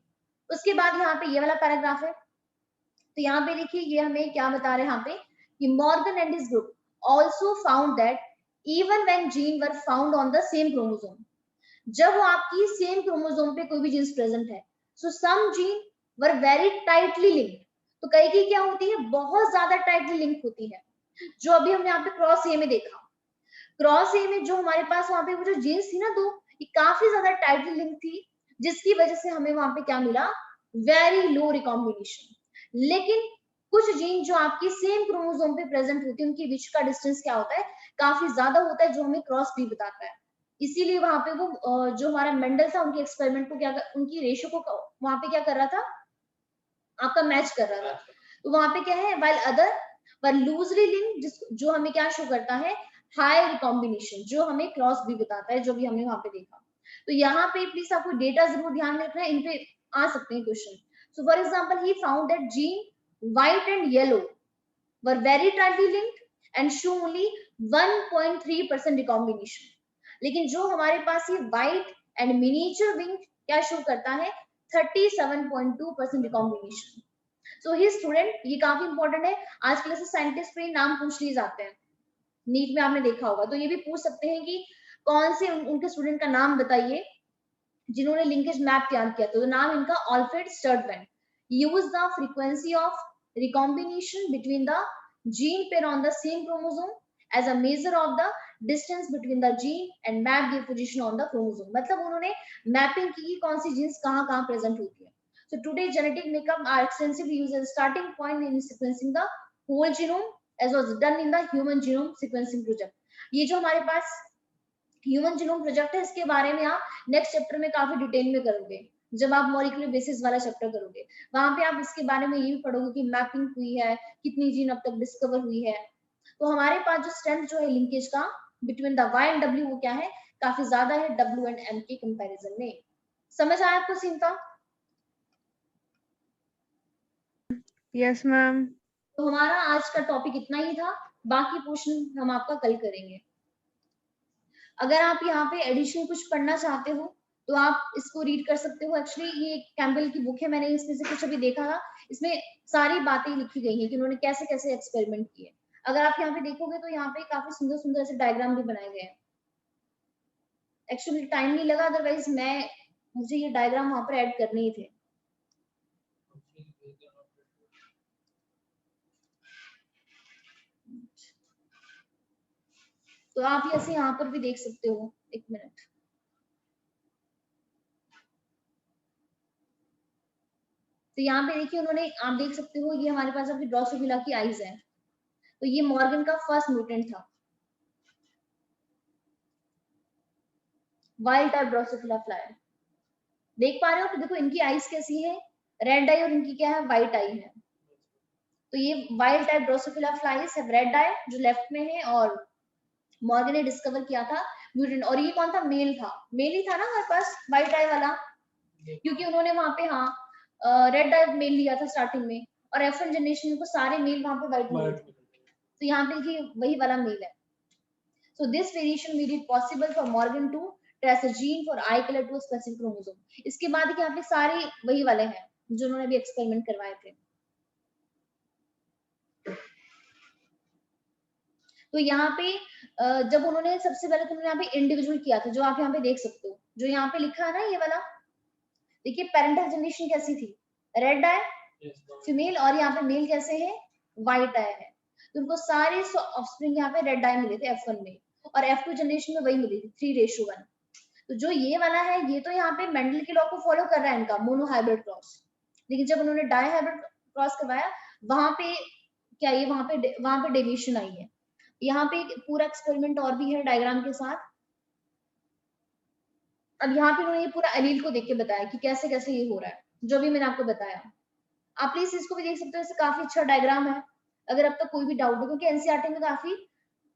Speaker 1: उसके बाद यहाँ पे ये वाला पैराग्राफ है, तो यहाँ पे देखिए ये हमें क्या बता रहे हैं यहाँ पे कि Morgan and his group also found that even when gene were found on the same chromosome, जब वो आपकी सेम क्रोमोसोम पे कोई भी जीन्स प्रेजेंट है, so some gene were very tightly linked. तो कई की क्या होती है, बहुत ज्यादा टाइटली लिंक होती है, जो अभी हमने यहाँ पे क्रॉस ए में देखा। क्रॉस ए में जो हमारे पास वहां पे वो जो जीन्स थी ना दो, ये काफी ज्यादा टाइटली लिंक थी, जिसकी वजह से हमें वहां पे क्या मिला, वेरी लो रिकॉम्बिनेशन। लेकिन कुछ जीन जो आपकी सेम क्रोमोसोम पे प्रेजेंट होती है, उनके बीच का डिस्टेंस क्या होता है, काफी ज्यादा होता है, जो हमें क्रॉस बी बताता है। इसीलिए वहां पे वो जो हमारा मेंडल था, उनके एक्सपेरिमेंट को क्या, उनकी रेशियो को वहां पे क्या कर रहा था, आपका मैच कर रहा था। तो वहां पे क्या है, वाइल अदर पर लूजली लिंक, जो हमें क्या शो करता है, हाई रिकॉम्बिनेशन, जो हमें क्रॉस भी बताता है, जो भी हमने वहां पे देखा। तो यहाँ पे प्लीज आपको डेटा जरूर ध्यान में रखना है, इन पे आ सकते हैं question. So for example he found that gene white and yellow were very tightly linked and show only 1.3% recombination. लेकिन जो हमारे पास ये व्हाइट एंड मिनिएचर विंग क्या शो करता है, 37.2% रिकॉम्बिनेशन। सो ही स्टूडेंट, ये काफी इंपॉर्टेंट है, आजकल ऐसे साइंटिस्ट पे नाम पूछ लिए जाते हैं, नीट में आपने देखा होगा, तो ये भी पूछ सकते हैं कि कौन से उनके स्टूडेंट का नाम बताइए जिन्होंने लिंकेज मैप तैयार किया। तो नाम इनका Alfred Sturtevant. Use the frequency of recombination between the gene pair on the same chromosome as a measure of the distance between the gene and map the position on the chromosome. मतलब उन्होंने mapping की कौन सी jeans कहाँ कहाँ present होती है। So today genetic makeup are extensively used as a starting point in sequencing the whole genome as was done in the human genome sequencing project। ये जो हमारे पास ह्यूमन जीनोम प्रोजेक्ट है, इसके बारे में आप नेक्स्ट चैप्टर में काफी डिटेल में करोगे, जब आप मॉलिक्यूलर बेसिस वाला चैप्टर करोगे, वहां पे आप इसके बारे में ये भी पढ़ोगे कि मैपिंग हुई है, कितनी जीन अब तक डिस्कवर हुई है। तो हमारे पास जो स्ट्रेंथ जो है लिंकेज का between the Y and W, वो क्या है, काफी ज्यादा है डब्ल्यू एंड एम के कंपैरिजन में। समझ आया आपको सीनता?
Speaker 2: Yes ma'am.
Speaker 1: तो हमारा आज का टॉपिक इतना ही था, बाकी पोर्शन हम आपका कल करेंगे। अगर आप यहाँ पे एडिशनल कुछ पढ़ना चाहते हो तो आप इसको रीड कर सकते हो। एक्चुअली ये कैम्पबेल की बुक है, मैंने इसमें से कुछ अभी देखा था, इसमें सारी बातें लिखी गई हैं कि उन्होंने कैसे कैसे एक्सपेरिमेंट किए। अगर आप यहाँ पे देखोगे तो यहाँ पे काफी सुंदर सुंदर से डायग्राम भी बनाए गए हैं। एक्चुअली टाइम नहीं लगा, अदरवाइज मुझे ये डायग्राम वहां पर ऐड करने ही थे। तो आप ऐसे यहाँ पर भी देख सकते हो, एक मिनट। तो यहाँ पे देखिए उन्होंने, आप देख सकते हो ये हमारे पास अभी ड्रोसोफिला की आइज है, तो ये मॉर्गन का फर्स्ट म्यूटेंट था, वाइल्ड टाइप ड्रोसोफिला फ्लाई। देख पा रहे हो कि देखो इनकी आइज कैसी है, रेड आई और इनकी क्या है, व्हाइट आई है। तो ये वाइल्ड टाइप ड्रोसोफिला फ्लाइज है रेड आई जो लेफ्ट में है, और मॉर्गन ने डिस्कवर किया था म्यूटेंट। और ये कौन था, मेल था, मेल ही था ना हमारे पास व्हाइट आई वाला, क्योंकि उन्होंने वहां पे हाँ रेड आई मेल लिया था स्टार्टिंग में, और F1 जनरेशन को सारे मेल वहां पे व्हाइट मिले थे। तो यहाँ पे ये वही वाला मेल है। So this variation made it possible for Morgan to trace a gene for eye color to a specific chromosome. इसके बाद यहाँ पे सारे वही वाले हैं जो उन्होंने अभी एक्सपेरिमेंट करवाए थे। तो यहाँ पे जब उन्होंने सबसे पहले तो उन्होंने यहाँ पे इंडिविजुअल किया था, जो आप यहाँ पे देख सकते हो, जो यहाँ पे लिखा है ना ये वाला, देखिए पेरेंटल जनरेशन कैसी थी, रेड आई फीमेल, और यहाँ पे मेल कैसे है, व्हाइट आई है। तो उनको सारे ऑफस्प्रिंग यहाँ पे रेड आई मिले थे F1 में, और F2 जनरेशन में वही मिली थी 3:1। तो जो ये वाला है ये तो यहाँ पे मेंडल के लॉ को फॉलो कर रहा है इनका मोनोहाइब्रिड क्रॉस, लेकिन जब उन्होंने डाइहाइब्रिड क्रॉस करवाया वहां पे क्या ये वहां पे डेविएशन आई है। यहाँ पे एक पूरा एक्सपेरिमेंट और भी है डायग्राम के साथ। अब यहाँ पे उन्होंने ये पूरा एलील को देख के बताया कि कैसे कैसे ये हो रहा है, जो भी मैंने आपको बताया। आप प्लीज इसको भी देख सकते हो, इससे काफी अच्छा डायग्राम है अगर अब तक कोई भी डाउट हो, क्योंकि एनसीईआरटी में काफी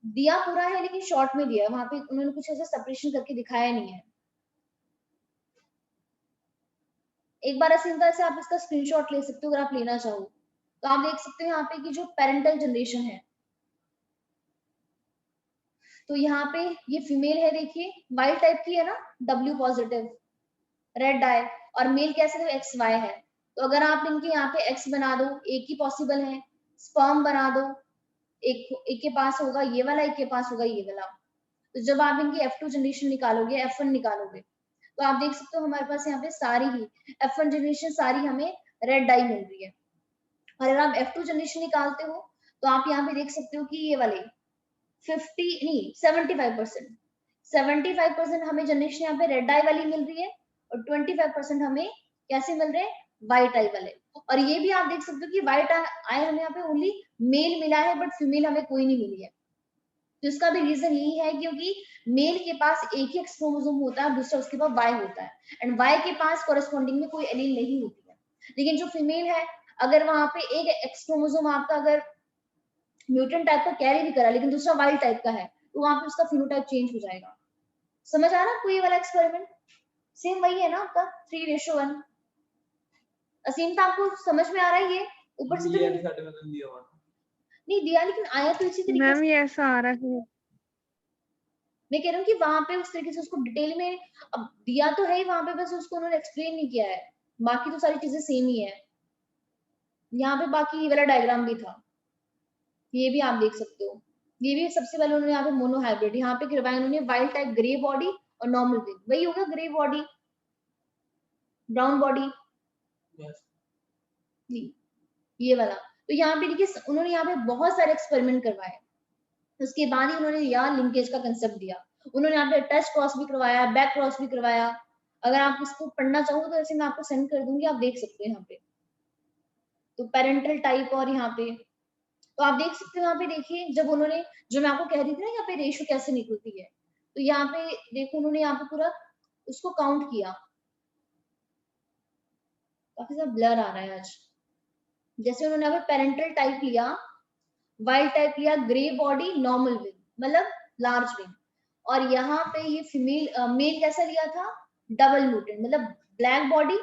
Speaker 1: दिया पूरा है लेकिन शॉर्ट में दिया है, वहां पे उन्होंने कुछ ऐसा सेपरेशन करके दिखाया नहीं है। एक बार ऐसे से आप इसका स्क्रीनशॉट ले सकते हो अगर आप लेना चाहो। तो आप देख सकते हो यहाँ पे कि जो पेरेंटल जनरेशन है, तो यहाँ पे ये फीमेल है, देखिए वाइल्ड टाइप की है ना, W पॉजिटिव रेड आई, और मेल कैसे तो XY है। तो अगर आप इनके यहाँ पे X बना दो, एक ही पॉसिबल है, स्पर्म बना दो, एक के पास होगा ये वाला, एक के पास होगा ये वाला। तो जब आप इनकी F2 जनरेशन निकालोगे, F1 निकालोगे, तो आप देख सकते हो हमारे पास यहाँ पे सारी ही F1 जनरेशन सारी हमें रेड डाई मिल रही है। और अगर आप F2 जनरेशन निकालते हो तो आप यहाँ पे देख सकते हो कि ये वाले 50 नहीं 75% हमें जनरेशन यहाँ पे रेड डाई वाली मिल रही है, और 25% हमें कैसे मिल रहे हैं, व्हाइट आई वाले। और ये भी आप देख सकते हो कि व्हाइट आई हमें यहाँ पे ओनली मेल मिला है, बट फीमेल हमें कोई नहीं मिली है। तो इसका भी रीजन यही है क्योंकि मेल के पास एक ही एक्स क्रोमोसोम होता है, दूसरा उसके पास वाई होता है, एंड वाई के पास कोरस्पॉन्डिंग में कोई एलील नहीं होती है। लेकिन जो फीमेल है, अगर वहां पे एक एक्स क्रोमोसोम आपका अगर म्यूटेंट टाइप का कैरी भी करा लेकिन दूसरा वाइल्ड टाइप का है, तो वहां पे उसका फिनोटाइप चेंज हो जाएगा। समझ आ रहा है आपको ये वाला एक्सपेरिमेंट? सेम वही है ना आपका 3:1। असीम तो आपको समझ में आ रहा है ये? ऊपर से तो नहीं दिया, लेकिन आया तो इसी तरीके
Speaker 2: मैम
Speaker 1: से।
Speaker 2: ये ऐसा आ रहा है।
Speaker 1: मैं कह रही हूँ कि वहां पे उस तरीके से उसको डिटेल में अब दिया तो है ही वहां पे, बस उसको उन्होंने एक्सप्लेन नहीं किया है, बाकी तो सारी चीजें सेम ही है। यहाँ पे बाकी ये वाला डायग्राम भी था, ये भी आप देख सकते हो। ये भी सबसे पहले उन्होंने यहाँ पे मोनोहाइब्रिड यहाँ पे करवाया उन्होंने, वाइल्ड टाइप ग्रे बॉडी और नॉर्मल विंग, वही होगा ग्रे बॉडी ब्राउन बॉडी, ये वाला। तो यहाँ पे देखिए उन्होंने यहाँ पे बहुत सारे एक्सपेरिमेंट करवाए, उसके बाद ही उन्होंने यहाँ लिंकेज का कंसेप्ट दिया। उन्होंने यहाँ पे टच क्रॉस भी करवाया, बैक क्रॉस भी करवाया। अगर आप इसको पढ़ना चाहो तो ऐसे मैं आपको सेंड कर दूंगी, आप देख सकते हो यहाँ पे। तो पेरेंटल टाइप, और यहाँ पे तो आप देख सकते हो यहाँ पे देखिए, जब उन्होंने जो मैं आपको कह रही थी ना यहाँ पे रेशो कैसे निकलती है, तो यहाँ पे देखो उन्होंने यहाँ पे पूरा उसको काउंट किया। काफी ज्यादा ब्लर आ रहा है आज। जैसे उन्होंने यहाँ पे पेरेंटल टाइप लिया, वाइल्ड टाइप लिया, ग्रे बॉडी नॉर्मल विंग मतलब लार्ज विंग, और यहाँ पे ये फीमेल मेल कैसा लिया था, डबल म्यूटेंट मतलब ब्लैक बॉडी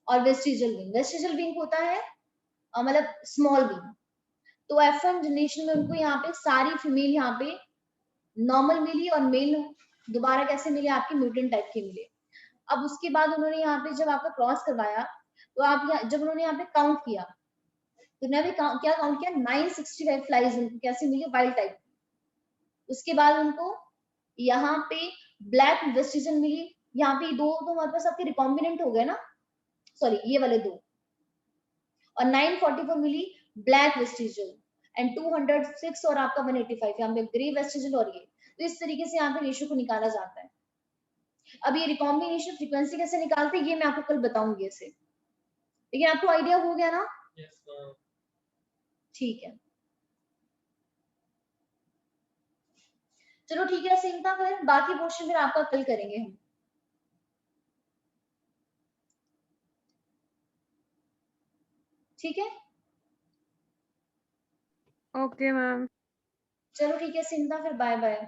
Speaker 1: और वेस्टिजियल विंग। वेस्टिजियल विंग होता है मतलब स्मॉल विंग। तो F1 जनरेशन में उनको यहाँ पे सारी फीमेल यहाँ पे नॉर्मल मिली, और मेल दोबारा कैसे मिले, आपके म्यूटेंट टाइप के मिले। अब उसके बाद उन्होंने यहाँ पे जब आपका क्रॉस करवाया, तो आप जब उन्होंने यहाँ पे काउंट किया, तो उन्होंने क्या काउंट किया, 965 फ्लाइज उनको कैसे मिली, वाइल्ड टाइप। उसके बाद उनको यहाँ पे ब्लैक वेस्टिजन मिली, यहाँ पे दो तो हमारे पास आपके रिकॉम्बिनेंट हो गए ना, सॉरी ये वाले दो, और 944 मिली ब्लैक वेस्टिजल, एंड 206 और आपका 185 यहाँ पे ग्रे वेस्टिजल, और ये तो इस तरीके से यहाँ पे रेशियो को निकाला जाता है। अब ये रिकॉम्बिनेशन फ्रीक्वेंसी कैसे निकालते हैं ये मैं आपको कल बताऊंगी ऐसे, लेकिन आपको आइडिया हो गया ना? ठीक है, चलो ठीक है सिंता, फिर बाकी पोर्शन फिर आपका कल करेंगे हम। ठीक है?
Speaker 2: Okay ma'am.
Speaker 1: चलो ठीक है सिंधा, फिर बाय बाय।